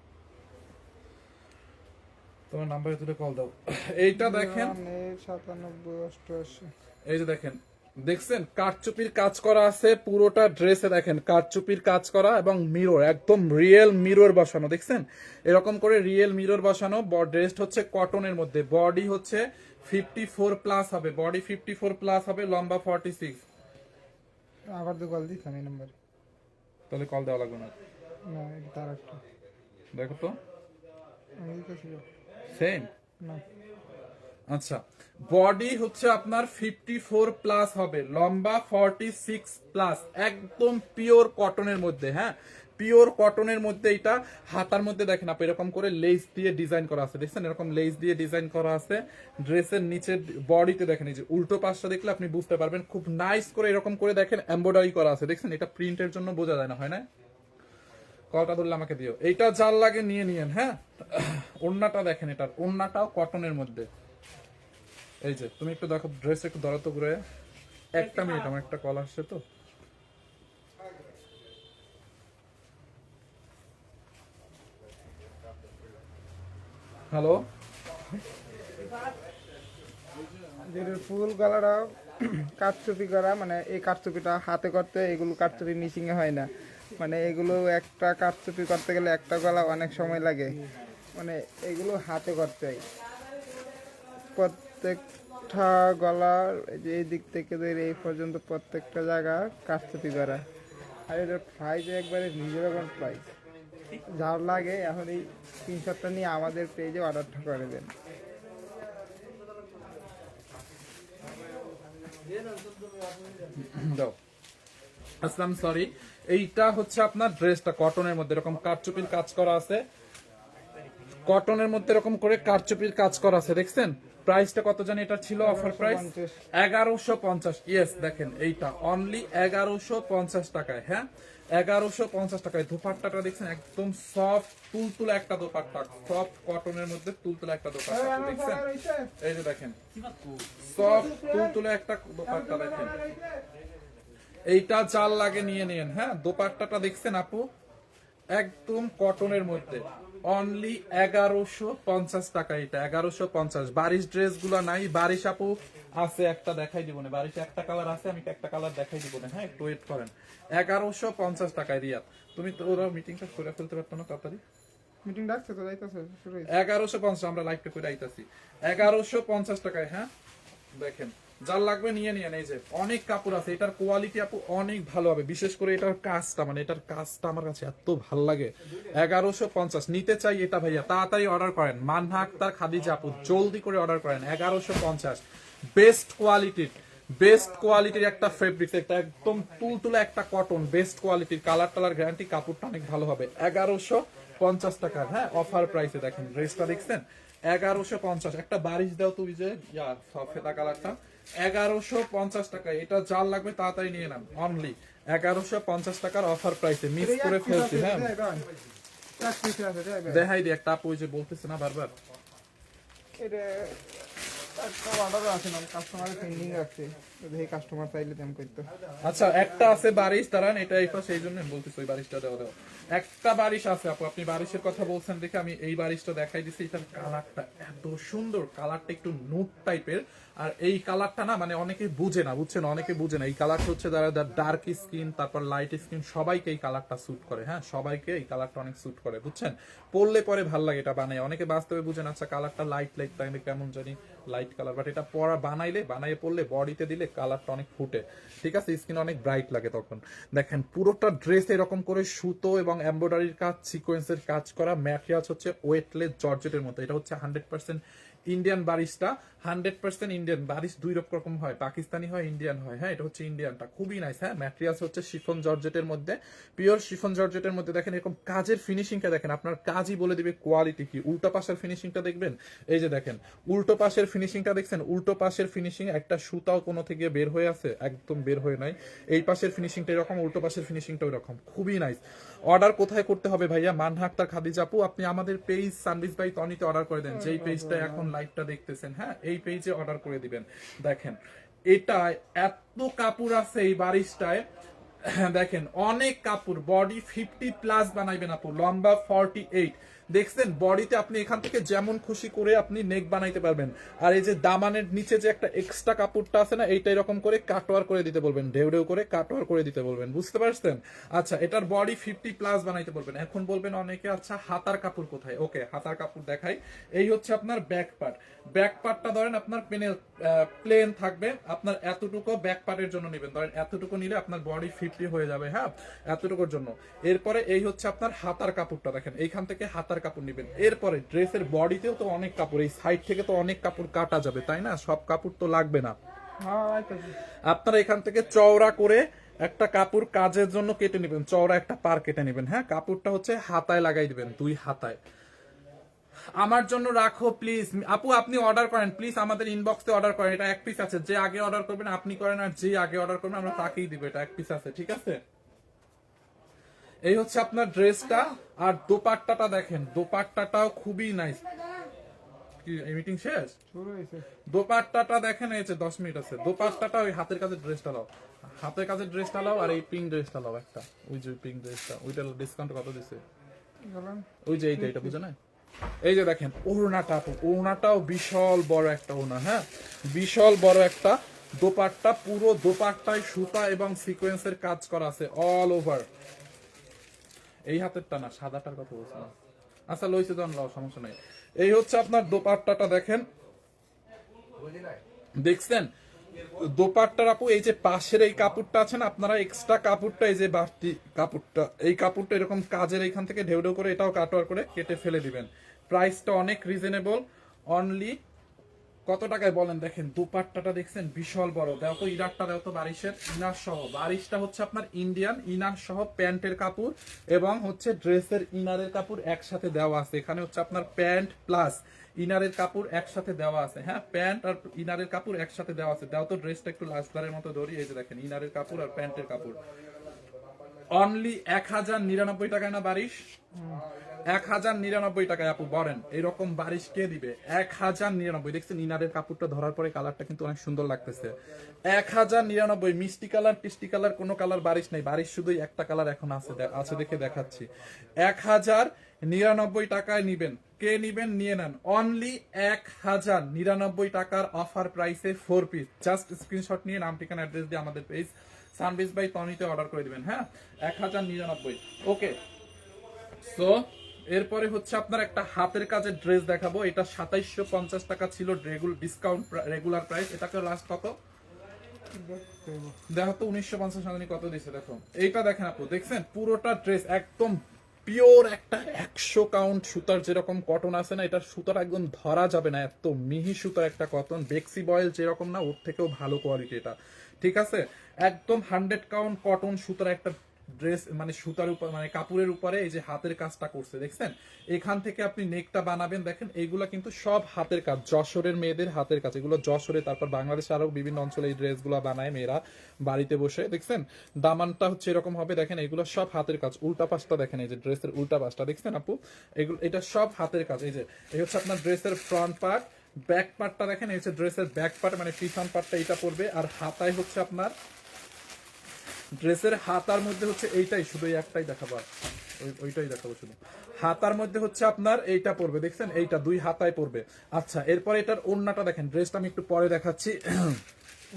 তোমার নাম্বারে তুলে কল দাও। এইটা দেখেন, 9788। এই যে দেখেন, দেখছেন কারচুপির কাজ করা আছে পুরোটা ড্রেসে। দেখেন কারচুপির কাজ করা এবং মিরর, একদম রিয়েল মিরর বসানো। দেখছেন এরকম করে রিয়েল মিরর বসানো। ড্রেস হচ্ছে কটনের মধ্যে, বডি হচ্ছে 54 প্লাস হবে, বডি 54 প্লাস হবে, লম্বা 46। আবার তো কল দিস আমি নাম্বার। তাহলে কল দেওয়া লাগবে না, না, তার একটা দেখো তো আমি দিতেছি সেম। না। আচ্ছা, বডি হচ্ছে আপনার 54 প্লাস হবে, লম্বা 46 প্লাস, একদম পিওর কটনের মধ্যে। হ্যাঁ, পিওর কটনের মধ্যে। এটা হাতার মধ্যে দেখেন আপনি এরকম করে লেস দিয়ে ডিজাইন করা আছে, দেখছেন এরকম লেস দিয়ে ডিজাইন করা আছে। ড্রেসের নিচের বডিতে দেখেন, এই যে উল্টো পাশটা দেখলে আপনি বুঝতে পারবেন, খুব নাইস করে এরকম করে দেখেন এমব্রয়ডারি করা আছে। দেখছেন এটা প্রিন্টের জন্য বোঝা যায় না, হয় না? কলটা ধরলে আমাকে দিও। এইটা যার লাগে নিয়ে নিয়েন, হ্যাঁ। ওড়নাটা দেখেন, এটার ওড়নাটাও কটনের মধ্যে। এই যে তুমি একটু দেখো, ড্রেস একটু ধরো করে। একটা মিনিট, আমার একটা কল আসছে তো। হ্যালো, যেটা ফুল গলাটা কারচুপি করা, মানে এই কারচুপিটা হাতে করতে, এগুলো কারচুপি মিশিং এ হয় না, মানে এগুলো একটা কারচুপি করতে গেলে একটা গলা অনেক সময় লাগে, মানে এগুলো হাতে করতে হয় প্রত্যেকটা গলার, এই যে এই দিক থেকে ধরে এই পর্যন্ত প্রত্যেকটা জায়গা কারচুপি করা। আর এটার প্রাইস একবারে রিজনেবল প্রাইস। যার লাগে এখন এই স্ক্রিনশটটা নিয়ে আমাদের পেজে অর্ডারটা করে দেন। দাও। আসলাম, সরি। এইটা হচ্ছে আপনার ড্রেসটা কটনের মধ্যে এরকম কারচুপির কাজ করা আছে, কটনের মধ্যে এরকম করে কারচুপির কাজ করা আছে, দেখছেন? প্রাইসটা কত জানি এটা ছিল, অফার প্রাইস 1150। ইয়েস, দেখেন এইটা অনলি 1150 টাকায়, হ্যাঁ 1150 টাকায়। দোপাট্টাটা দেখছেন একদম সফট তুলতুলে একটা দোপাট্টা, সফট কটনের মধ্যে তুলতুলে একটা দোপাট্টা, দেখছেন? এই যে দেখেন, সফট তুলতুলে একটা দোপাট্টা দেখেন। এইটা চাল লাগে নিয়ে নিন, হ্যাঁ। দোপাট্টাটা দেখছেন আপু, একদম কটনের মধ্যে অনলি 1150 টাকা। এটা 1150। বারিশ ড্রেস গুলো নাই, বারিশ আপু আছে একটা, দেখাই দিব না। বারিশ একটা কালার আছে, আমি একটা কালার দেখাই দিব না, হ্যাঁ একটু ওয়েট করেন। 1150 টাকায় রিয়া। তুমি তো ওরা মিটিংটা করে ফেলতে পারতো না তাড়াতাড়ি? মিটিং ডাকছে তো, যাইতেছে, শুরু হয়েছে। 1150, আমরা লাইভটা করে আইতাছি। 1150 টাকায়, হ্যাঁ দেখেন। যার লাগবে নিয়ে নিয়ে। এই যে অনেক কাপড় আছে, এটার কোয়ালিটি আপু অনেক ভালো হবে, বিশেষ করে এটার কাজটা, মানে এটার কাজটা আমার কাছে এত ভালো লাগে। 1150 নিতে চাই এটা ভাইয়া, তাড়াতাড়ি অর্ডার করেন। মানহা আক্তার, খাদিজা আপু জলদি করে অর্ডার করেন। 1150, বেস্ট কোয়ালিটির, বেস্ট কোয়ালিটির একটা ফেব্রিক, এটা একদম তুলতুলে একটা কটন, বেস্ট কোয়ালিটির, কালার টালার গ্যারান্টি, কাপড়টা অনেক ভালো হবে। 1150 টাকার, হ্যাঁ অফার প্রাইসে। দেখেন ড্রেসটা দেখছেন, 1150। একটা বারিশ দাও তুই, যে সফেদা কালারটা, 1150 টাকা। এটা যার লাগবে তাড়াতাড়ি নিয়ে নেন, অনলি 1150 টাকার অফার প্রাইসে। মিস করে ফেলছি, হ্যাঁ দেখাই দি একটা আপু, ওই যে বলতেছে না বারবার। এটা একটা অর্ডারও আছে না, কাস্টমারের পেন্ডিং আছে, দেখি কাস্টমার চাইলে তেম করতে। আচ্ছা, একটা আছে বারিশ, দাঁড়ান এটা এই পাশে, এই জন্য বলতেছি ওই বারিশটা দেওয়া দাও। একটা বারিশ আছে আপু, আপনি বারিশের কথা বলছেন দেখে আমি এই বারিশটা দেখাই দিচ্ছি। এটার কালারটা এত সুন্দর, কালারটা একটু নুট টাইপের। আর এই কালারটা না, মানে অনেকে বুঝে না, বুঝছেন, অনেকে বুঝে না। এই কালারটা হচ্ছে যারা ডার্ক স্কিন, তারপর লাইট স্কিন, সবাইকে এই কালারটা স্যুট করে, হ্যাঁ সবাইকে এই কালারটা অনেক স্যুট করে, বুঝছেন? পরলে পরে ভাল লাগে এটা বানায়। অনেকে বাস্তবে বুঝেন, আচ্ছা কালারটা লাইট লাইট টাইমে কেমন জানি লাইট কালার, বাট এটা পরা বানাইয়ে পরলে, বডিতে দিলে কালারটা অনেক ফুটে, ঠিক আছে? স্কিন অনেক ব্রাইট লাগে তখন। দেখেন পুরোটা ড্রেস এরকম করে সুতো এবং এমব্রয়ডারির কাজ, সিকোয়েন্সের কাজ করা, ম্যাটেরিয়ালস হচ্ছে ওয়েটলেস জর্জেটের মতো। এটা হচ্ছে 100% ইন্ডিয়ান বারিশটা, 100% ইন্ডিয়ান বারিশ। দুই রকম হয়, পাকিস্তানি হয়, ইন্ডিয়ান হয়, হ্যাঁ এটা হচ্ছে ইন্ডিয়ানটা, খুবই নাইস। হ্যাঁ ম্যাটেরিয়ালস হচ্ছে শিফন জর্জেটের মধ্যে, পিওর শিফন জর্জেটের মধ্যে। দেখেন এরকম কাজের ফিনিশিংটা দেখেন, আপনার কাজই বলে দিবে কোয়ালিটি কি। উল্টো পাশের ফিনিশিংটা দেখবেন, এই যে দেখেন উল্টো পাশের ফিনিশিংটা দেখছেন, উল্টো পাশের ফিনিশিং একটা সুতাও কোনো থেকে বের হয়ে আছে, একদম বের হয়ে নাই। এই পাশের ফিনিশিংটা এরকম, উল্টো পাশের ফিনিশিংটা ওইরকম, খুবই নাইস। অর্ডার কোথায় করতে হবে ভাইয়া? মানহা আক্তার, খাদিজা আপু, আপনি আমাদের পেজ সানবিজ বাই তনিতে অর্ডার করে দেন, যেই পেজটা এখন লাইভটা দেখতেছেন, হ্যাঁ এই পেজে অর্ডার করে দিবেন। দেখেন এটা এত কাপড় আছে এই বারিশটায়, দেখেন অনেক কাপড়, বডি 50+ বানাইবেন আপু, লম্বা 48, দেখছেন? বডিতে আপনি এখান থেকে যেমন খুশি করে আপনি নেক বানাইতে পারবেন। আর এই যে দামানের নিচে যে একটা এক্সট্রা কাপড়টা আছে না, এইটা এরকম করে কাটওয়ার করে দিতে বলবেন, ঢেউ ঢেউ করে কাটওয়ার করে দিতে বলবেন, বুঝতে পারছেন? আচ্ছা, এটার বডি 50+ বানাইতে বলবেন। এখন বলবেন অনেকে, আচ্ছা হাতার কাপড় কোথায়? ওকে, হাতার কাপড় দেখাই। এই হচ্ছে আপনার ব্যাক পার্ট। ব্যাক পার্টটা ধরেন আপনার প্লেন থাকবে, আপনার এতটুকু ব্যাক পার্টের জন্য নেবেন, ধরেন এতটুকু নিলে আপনার বডি 50 হয়ে যাবে, হ্যাঁ এতটুকুর জন্য। এরপরে এই হচ্ছে আপনার হাতার কাপড়টা, দেখেন এইখান থেকে হাতার কাপড় নেবেন। এরপরে ড্রেসের বডিতেও তো অনেক কাপড়, এই সাইড থেকে তো অনেক কাপড় কাটা যাবে, তাই না? সব কাপড় তো লাগবে না। আপনারা এখান থেকে চওড়া করে একটা কাপড় কাজের জন্য কেটে নেবেন, চওড়া একটা পার কেটে নেবেন, হ্যাঁ কাপড়টা হচ্ছে হাতায় লাগাই দিবেন, 2 হাতায়। আমার জন্য রাখো প্লিজ আপু, আপনি অর্ডার করেন প্লিজ, আমাদের ইনবক্সে অর্ডার করেন। এটা এক পিস আছে, যে আগে অর্ডার করবেন আপনি করেন, আর যে আগে অর্ডার করবেন আমরা তাকেই দিব। এটা এক পিস আছে, ঠিক আছে? এই হচ্ছে আপনার ড্রেসটা। আর দোপাট্টাটা দেখেন, দোপাট্টাটাও খুবই নাইস। কি মিটিং শেষ? শুরু হয়েছে। দোপাট্টাটা দেখেন, এই যে 10 মিনিট আছে। দোপাট্টাটা ওই হাতের কাজের ড্রেসটা লাও, হাতের কাজের ড্রেসটা লাও, আর এই পিঙ্ক ড্রেসটা লাও একটা। ওই যে পিঙ্ক ড্রেসটা, ওইটা ডিসকাউন্ট কত দিছে? বলেন। ওই যে এইটা, এটা বুঝো না? এই যে দেখেন ওড়নাটা, ওড়নাটাও বিশাল বড় একটা ওড়না, হ্যাঁ বিশাল বড় একটা দোপাট্টা। পুরো দোপাট্টায় সুতা এবং সিকোয়েন্সের কাজ করা আছে অল ওভার। এই হাতেরটা না, সাদাটার কথা বলছিলাম। আচ্ছা লইছে তো লাও, সমস্যা নাই। এই হচ্ছে আপনার দোপাট্টাটা দেখেন, দেখছেন দোপাট্টার আপু এই যে পাশের এই কাপড়টা আছে না, আপনারা এক্সট্রা কাপড়টা, এই যে বাড়তি কাপড়টা, এই কাপড়টা এরকম কাজের এইখান থেকে ঢেউ ঢেউ করে এটাও কাটওয়ার করে কেটে ফেলে দিবেন। প্রাইসটা অনেক রিজনেবল, অনলি কত টাকায় বলেন? দেখেন দোপাট্টাটা দেখছেন বিশাল বড়। দেখো ইনারটা, দেখো তো বারিশের ইনার সহ। বারিশটা হচ্ছে আপনার ইন্ডিয়ান, ইনার সহ প্যান্টের কাপড় এবং হচ্ছে ড্রেসের ইনারের কাপড় একসাথে দেওয়া আছে। এখানে হচ্ছে আপনার প্যান্ট প্লাস ইনারের কাপড় একসাথে দেওয়া আছে, হ্যাঁ প্যান্ট আর ইনারের কাপড় একসাথে দেওয়া আছে। দাও তো ড্রেসটা একটু লাস্টারের মতো ধরি। এই যে দেখেন ইনারের কাপড় আর প্যান্টের কাপড় অনলি 1099 টাকায় না বারিশ? 1099 টাকায় আপু বলেন এরকম বারিশ কে দিবে? 1099। দেখছেন ইনারের কাপড়টা ধরার পরে কালারটা কিন্তু অনেক সুন্দর লাগতেছে। 1099 মিষ্টি কালার টিষ্টি কালার কোনো কালার বারিশ নেই। বারিশ শুধুই একটা কালার এখন আছে দেখে দেখাচ্ছি। 1099 টাকায় নিবেন। কে নিবেন নিয়ে নেন। অনলি 1099 টাকার অফার প্রাইসে 4 পিস। জাস্ট স্ক্রিনশট নিয়ে নাম ঠিকানা অ্যাড্রেস দিয়ে আমাদের পেজ সানবিজ বাই টনিতে অর্ডার করে দিবেন, হ্যাঁ 1099। ওকে, সো এরপরে হচ্ছে আপনার একটা হাতের কাজের ড্রেস দেখাবো। এটা 2750 টাকা ছিল ডিসকাউন্ট রেগুলার প্রাইস। এটাকে লাস্ট কত দেখো তো, 1950 জানি কত দিছে। দেখো এইটা দেখেন আপু, দেখছেন পুরোটা ড্রেস একদম পিওর একটা 100 কাউন্ট সুতার, যেরকম কটন আছে না, এটার সুতার একদম ধরা যাবে না, এত মিহি সুতার একটা কটন। বেক্সি বয়েল যেরকম না, ওর থেকেও ভালো কোয়ালিটি এটা, ঠিক আছে। একদম 100 কাউন্ট কটন সুতার একটা ড্রেস, মানে সুতার উপর, মানে কাপড়ের উপরে এই যে হাতের কাজটা করছে দেখছেন। এখান থেকে আপনি নেকটা বানাবেন। দেখেন এইগুলা কিন্তু সব হাতের কাজ, যশোরের মেয়েদের হাতের কাজ এগুলো। যশোরে, তারপর বাংলাদেশে আরো বিভিন্ন অঞ্চলে এই ড্রেসগুলো বানায় মেয়েরা বাড়িতে বসে, দেখছেন। দামানটা হচ্ছে এরকম হবে, দেখেন এগুলো সব হাতের কাজ। উল্টা পাশটা দেখেন, এই যে ড্রেসের উল্টা পাশটা দেখছেন আপু, এগুলো এটা সব হাতের কাজ। এই যে এই হচ্ছে আপনার ড্রেসের ফ্রন্ট পার্ট, ব্যাক পার্টটা দেখেন, এই হচ্ছে ড্রেসের ব্যাক পার্ট, মানে পিছন পার্টটা এটা পড়বে। আর হাতায় হচ্ছে আপনার ড্রেসের হাতার মধ্যে হচ্ছে এইটাই, শুধু একটাই দেখাবো, ওইটাই দেখাবো শুধু। হাতার মধ্যে হচ্ছে আপনার এইটা পড়বে, দেখছেন এইটা দুই হাতায় পড়বে। আচ্ছা এরপরে এটার ওড়নাটা দেখেন, ড্রেসটা আমি একটু পরে দেখাচ্ছি।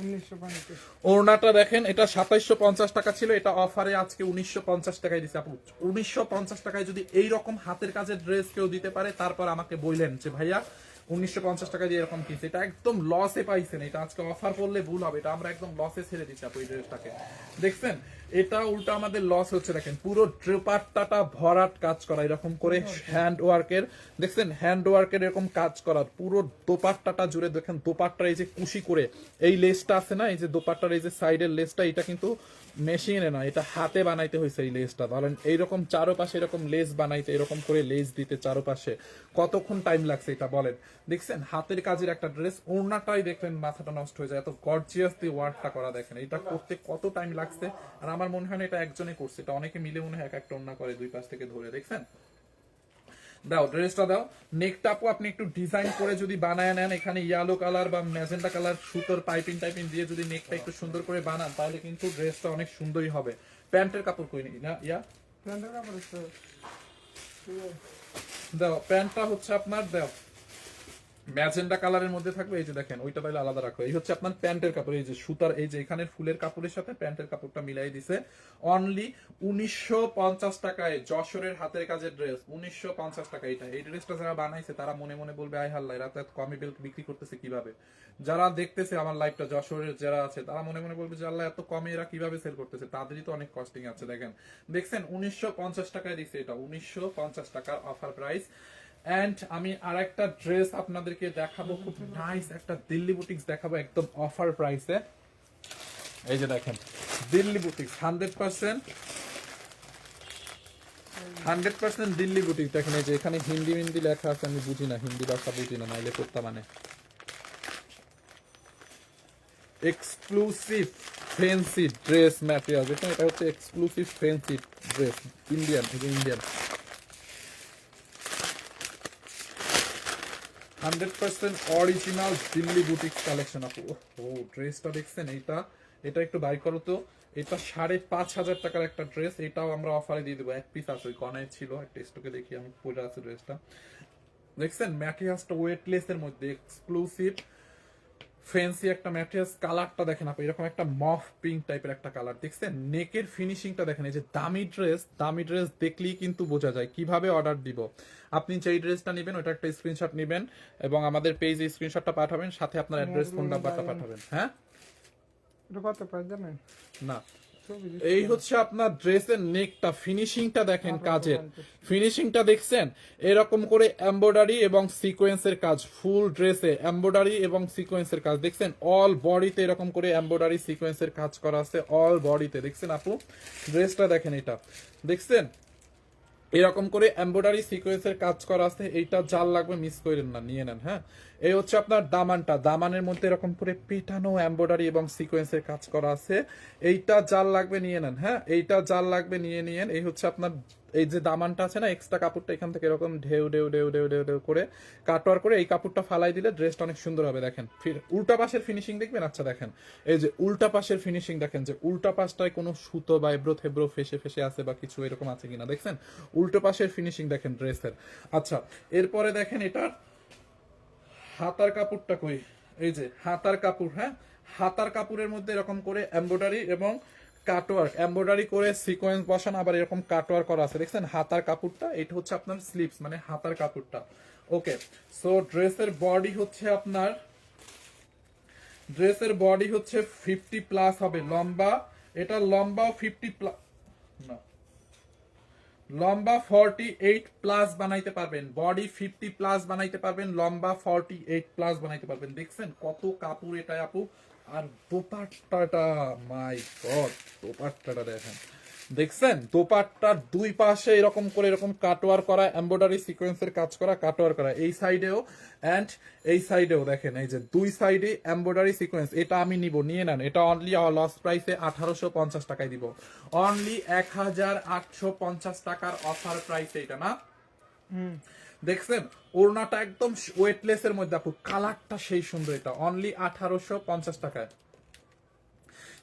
1950। ওড়নাটা দেখেন, এটা 2750 টাকা ছিল, এটা অফারে আজকে 1950 টাকায় দিচ্ছে আপু। 1950 টাকায় যদি এইরকম হাতের কাজের ড্রেস কেউ দিতে পারে, তারপর আমাকে বললেন যে ভাইয়া 1950 টাকা দিয়ে এরকম কিনছে, এটা একদম লসে পাইছেন। এটা আজকে অফার করলে ভুল হবে, এটা আমরা একদম লসে ছেড়ে দিচ্ছি আপু এই ড্রেসটাকে। দেখছেন এটা উল্টা আমাদের লস হচ্ছে। দেখেন পুরো ড্রেপারটা ভরাট কাজ করা এরকম করে হ্যান্ড ওয়ার্কের, দেখছেন হ্যান্ড ওয়ার্কের এরকম কাজ করা পুরো দোপাট্টাটা জুড়ে। দেখেন দোপাট্টার এই যে কুশি করে এই লেসটা আছে না, এই যে দোপাট্টার এই যে সাইডের লেসটা, এটা কিন্তু মেশিনে না, এটা হাতে বানাইতে হয়েছে এই লেসটা। ধরেন এইরকম চারোপাশে এরকম লেস বানাইতে, এরকম করে লেস দিতে চারোপাশে কতক্ষণ টাইম লাগছে এটা বলেন। দেখছেন হাতের কাজের একটা ড্রেস, ওড়নাটাই দেখলেন মাথাটা নষ্ট হয়ে যায়, এত গর্জিয়াস দিয়ে ওয়ার্কটা করা। দেখেন এটা করতে কত টাইম লাগছে। আর আমার মনে হয় না এটা একজনে করছে, এটা অনেকে মিলে মনে হয় এক একটা ওড়না করে দুই পাশ থেকে ধরে। দেখছেন দাও ড্রেসটা দাও। নেকটা আপু আপনি একটু ডিজাইন করে যদি বানায় নেন, এখানে ইয়েলো কালার বা ম্যাজেন্টা কালার সুতোর পাইপিং টাইপিং দিয়ে যদি নেকটা একটু সুন্দর করে বানান, তাহলে কিন্তু ড্রেসটা অনেক সুন্দরই হবে। প্যান্টের কাপড় কই না ইয়া প্যান্টের কাপড় তো দাও, প্যান্টটা হচ্ছে আপনার দাও ম্যাজেন্টা কালারের মধ্যে থাকবে। এই যে দেখেন ওইটা তাহলে আলাদা রাখো। এই হচ্ছে আপনার প্যান্টের কাপড়, এই যে সুতার এই যে এখানের ফুলের কাপড়ের সাথে প্যান্টের কাপড়টা মিলাই দিছে। অনলি 1950 টাকায় যশোরের হাতের কাজের ড্রেস, 1950 টাকা। এটা এই ড্রেসটা যারা বানাইছে তারা মনে মনে বলবে আয় হাল্লা এরা তো এত কমে বিক্রি করতেছে কিভাবে। যারা দেখতেছে আমার লাইভটা যশোরের যারা আছে তারা মনে মনে বলবে যে আল্লাহ এত কমে এরা কিভাবে সেল করতেছে, তাদেরই তো অনেক কস্টিং আছে। দেখেন দেখছেন 1950 টাকায় দিচ্ছে, এটা 1950 টাকার অফার প্রাইস। এন্ড আমি আরেকটা ড্রেস আপনাদেরকে দেখাবো, খুব নাইস একটা দিল্লি বুটিক্স দেখাবো একদম অফার প্রাইসে। এই যে দেখেন দিল্লি বুটিক্স 100% দিল্লি বুটিক্স। দেখেন এই যে এখানে হিন্দি হিন্দি লেখা আছে, আমি বুঝি না হিন্দি ভাষা, বুঝি না, নাইলে করতে মানে এক্সক্লুসিভ ফ্যান্সি ড্রেস ম্যাটেরিয়াল, দেখুন এটা হচ্ছে এক্সক্লুসিভ ফ্যান্সি ড্রেস, ইন্ডিয়ান, এই যে Indian 100% original Delhi boutiques collection আপু। ও ড্রেসটা দেখছেন, এটা একটু বাই করো তো। এটা 5,500 টাকার একটা ড্রেস, এটাও আমরা অফারে দিয়ে দেবো। এক পিস আছে, ওই কনায় ছিল, একটা স্টকে দেখি আমি, পরে আছে ড্রেসটা। দেখছেন ম্যাটেরিয়ালসটা ওয়েটলেস এর মধ্যে এক্সক্লুসিভ ফ্যান্সি একটা ম্যাটেরিয়ালস। কালারটা দেখেন আপনি, এরকম একটা মফ পিঙ্ক টাইপের একটা কালার, দেখছেন নেকের ফিনিশিংটা দেখেন। এই যে দামি ড্রেস দেখলেই কিন্তু বোঝা যায় কিভাবে অর্ডার দিব। আপনি যেই ড্রেসটা নেবেন ওটা একটা স্ক্রিনশট নেবেন এবং আমাদের পেজে স্ক্রিনশটটা পাঠাবেন, সাথে আপনার অ্যাড্রেস, ফোন নাম্বারটা পাঠাবেন। হ্যাঁ, এটা কত প্রাইস জানেন? না ছবি এই হচ্ছে আপনার ড্রেসের নেকটা, ফিনিশিংটা দেখেন, কাজের ফিনিশিংটা দেখছেন, এরকম করে এমব্রয়ডারি এবং সিকোয়েন্সের কাজ, ফুল ড্রেসে এমব্রয়ডারি এবং সিকোয়েন্সের কাজ দেখছেন। অল বডিতে এরকম করে এমব্রয়ডারি সিকোয়েন্সের কাজ করা আছে, অল বডিতে দেখছেন আপু। ড্রেসটা দেখেন, এটা দেখছেন এরকম করে এমব্রয়ডারি সিকোয়েন্সের কাজ করা আছে। এইটা জাল লাগবে মিস করেন না, নিয়ে নেন। হ্যাঁ, এই হচ্ছে আপনার দামানটা, দামানের মধ্যে এরকম করে পেটানো এমব্রয়ডারি এবং সিকোয়েন্সের কাজ করা আছে। এইটা জাল লাগবে নিয়ে নেন। হ্যাঁ, এইটা জাল লাগবে নিয়ে নিয়েন। এই হচ্ছে আপনার এই যে দামানটা আছে না, এক্সট্রা কাপড়টা এখান থেকে এরকম ঢেউ ঢেউ ঢেউ ঢেউ ঢেউ ঢেউ করে কাটওয়ার করে এই কাপড়টা ফালাই দিলে ড্রেসটা অনেক সুন্দর হবে। দেখেন ফির উল্টা পাশের ফিনিশিং দেখবেন। আচ্ছা দেখেন, এই যে উল্টা পাশের ফিনিশিং দেখেন, যে উল্টা পাশটায় কোনো সুতো বা এব্রো থেব্রো ফেসে ফেসে আছে বা কিছু এরকম আছে কিনা দেখছেন। উল্টো পাশের ফিনিশিং দেখেন ড্রেসের। আচ্ছা, এরপরে দেখেন এটার হাতার কাপড়টা কই, এই যে হাতার কাপড়। হ্যাঁ, হাতার কাপড়ের মধ্যে এরকম করে এমব্রয়ডারি এবং কাটওয়ার্ক, এমব্রয়ডারি করে সিকোয়েন্স বসানো, আবার এরকম কাটওয়ার্ক করা আছে দেখছেন। হাতার কাপড়টা এটা হচ্ছে আপনার স্লিভস, মানে হাতার কাপড়টা। ওকে, সো ড্রেসের বডি হচ্ছে আপনার, ড্রেসের বডি হচ্ছে 50 প্লাস হবে লম্বা, এটা লম্বাও 50 প্লাস, না লম্বা 48 প্লাস বানাইতে পারবেন, বডি 50 প্লাস বানাইতে পারবেন, লম্বা 48 প্লাস বানাইতে পারবেন। দেখছেন কত কাপড় এটা আপু। আর দোপাট্টাটা, মাই গড, দোপাট্টাটা দেখেন, দেখছেন দোপাট্টার দুই পাশে এরকম করে এরকম কাটওয়ার করা, এমব্রয়ডারি সিকোয়েন্সের কাজ করা, কাটওয়ার করা, এই সাইডেও এন্ড এই সাইডেও দেখেন, এই যে দুই সাইডে এমব্রয়ডারি সিকোয়েন্স। এটা আমি নিব, নিয়ে নেন। এটা অনলি লস প্রাইসে 1850 টাকায় দিব, অনলি 1850 টাকার অফার প্রাইসে এটা না। দেখছেন ওড়নাটা একদম ওয়েটলেস এর মধ্যে আপু, কালারটা সেই সুন্দর, এটা অনলি 1850 টাকায়।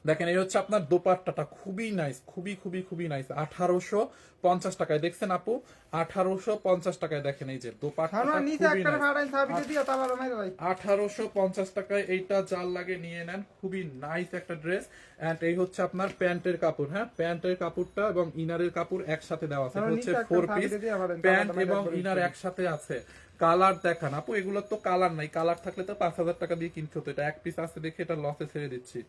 দেখেন এই হচ্ছে আপনার দোপাট্টাটা, খুবই নাইস, খুবই খুবই খুবই নাইস, 1850 টাকায়। দেখছেন আপু 1850 টাকায়। দেখেন এই যে দোপাট্টাটা খুবই নাইস, 1850 টাকায়। এইটা জাল লাগে নিয়ে নেন, খুবই নাইস একটা ড্রেস। এন্ড এই হচ্ছে আপনার প্যান্টের কাপড়। হ্যাঁ, প্যান্টের কাপড়টা এবং ইনারের কাপড় একসাথে দেওয়া আছে, হচ্ছে 4 পিস প্যান্ট এবং ইনার একসাথে আছে। কালার দেখান আপু, এগুলো তো কালার নাই, কালার থাকলে তো 5000 টাকা দিয়ে কিনতে হতো। এটা এক পিস আছে দেখে এটা লসে ছেড়ে দিচ্ছি।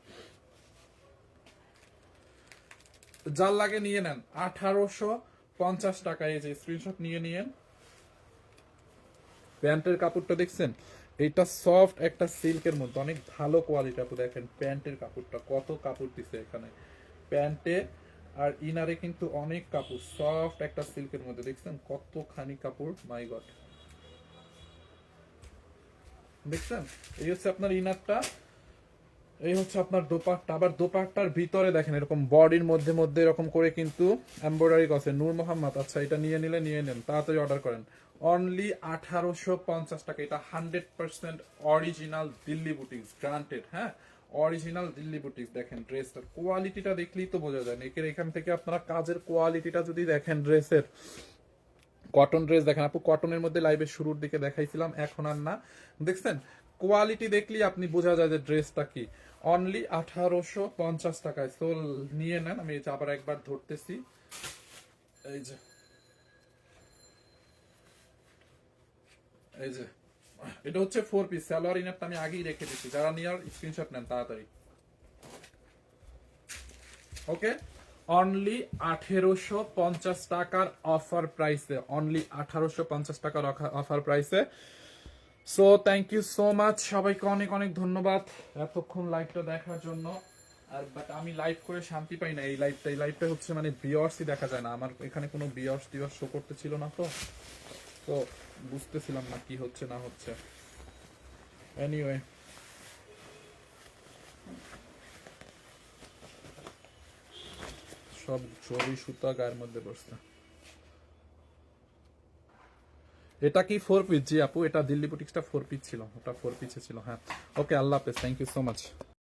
জাল লাগে নিয়ে নেন 1850 টাকায়। এই যে স্ক্রিনশট নিয়ে নিয়েন। প্যান্টের কাপড়টা দেখছেন, এটা সফট একটা সিল্কের মধ্যে, অনেক ভালো কোয়ালিটি আপু। দেখেন প্যান্টের কাপড়টা, কত কাপড় দিছে এখানে প্যান্টে আর ইনারে, কিন্তু অনেক কাপড়, সফট একটা সিল্কের মধ্যে, দেখছেন কতখানি কাপড়, মাই গড। দেখছেন এই হচ্ছে আপনার ইনারটা, এই হচ্ছে আপনার দোপাট্টা। আবার দোপাট্টার ভিতরে দেখেন এরকম বডির মধ্যে মধ্যে এরকম করে কিন্তু এমব্রয়ডারি করছে। নূর মোহাম্মদ, আচ্ছা এটা নিয়ে নিলে নিয়ে নেন, তাড়াতাড়ি অর্ডার করেন। অনলি 1850 টাকা। এটা 100% অরিজিনাল দিল্লি বুটিক্স, গ্রান্টেড। হ্যাঁ, অরিজিনাল দিল্লি বুটিক্স। দেখেন ড্রেসটার কোয়ালিটিটা দেখলেই তো বোঝা যায়। নেকের এখান থেকে আপনারা কাজের কোয়ালিটিটা যদি দেখেন, ড্রেসের কটন ড্রেস দেখেন আপু, কটনের মধ্যে লাইভের শুরুর দিকে দেখাইছিলাম, এখন আর না। দেখছেন কোয়ালিটি দেখলেই আপনি বোঝা যায় যে ড্রেসটা কি। অনলি 1850 টাকায়। সো নিয়ে নেন। আমি আবার একবার ধরতেছি, এই যে এই যে এটা হচ্ছে 4 পিস সালোয়ার, ইনারটা আমি আগেই রেখে দিচ্ছি, যারা নিয়ার স্ক্রিনশট নেন তাড়াতাড়ি। ওকে, অনলি 1850 টাকার অফার প্রাইসে, অনলি 1850 টাকার অফার প্রাইসে। So thank you so much, সবাইকে অনেক অনেক ধন্যবাদ এতক্ষণ লাইভটা দেখার জন্য। আর বাট আমি লাইভ করে শান্তি পাই না, এই লাইভটা হচ্ছে মানে ভিউয়ার্সই দেখা যায় না আমার, এখানে কোনো ভিউয়ার্স শো করতেছিল না, তো বুঝতেছিলাম না কি হচ্ছে না হচ্ছে। এনিওয়ে সব জরি সুতা গায়ের মধ্যে বসছে। এটা কি 4 পিস? জি আপু, এটা দিল্লি বুটিক্সটা 4 পিস ছিল, ওটা 4 পিসে ছিল। হ্যাঁ, ওকে, আল্লাহ হাফেজ, থ্যাংক ইউ সো মাচ।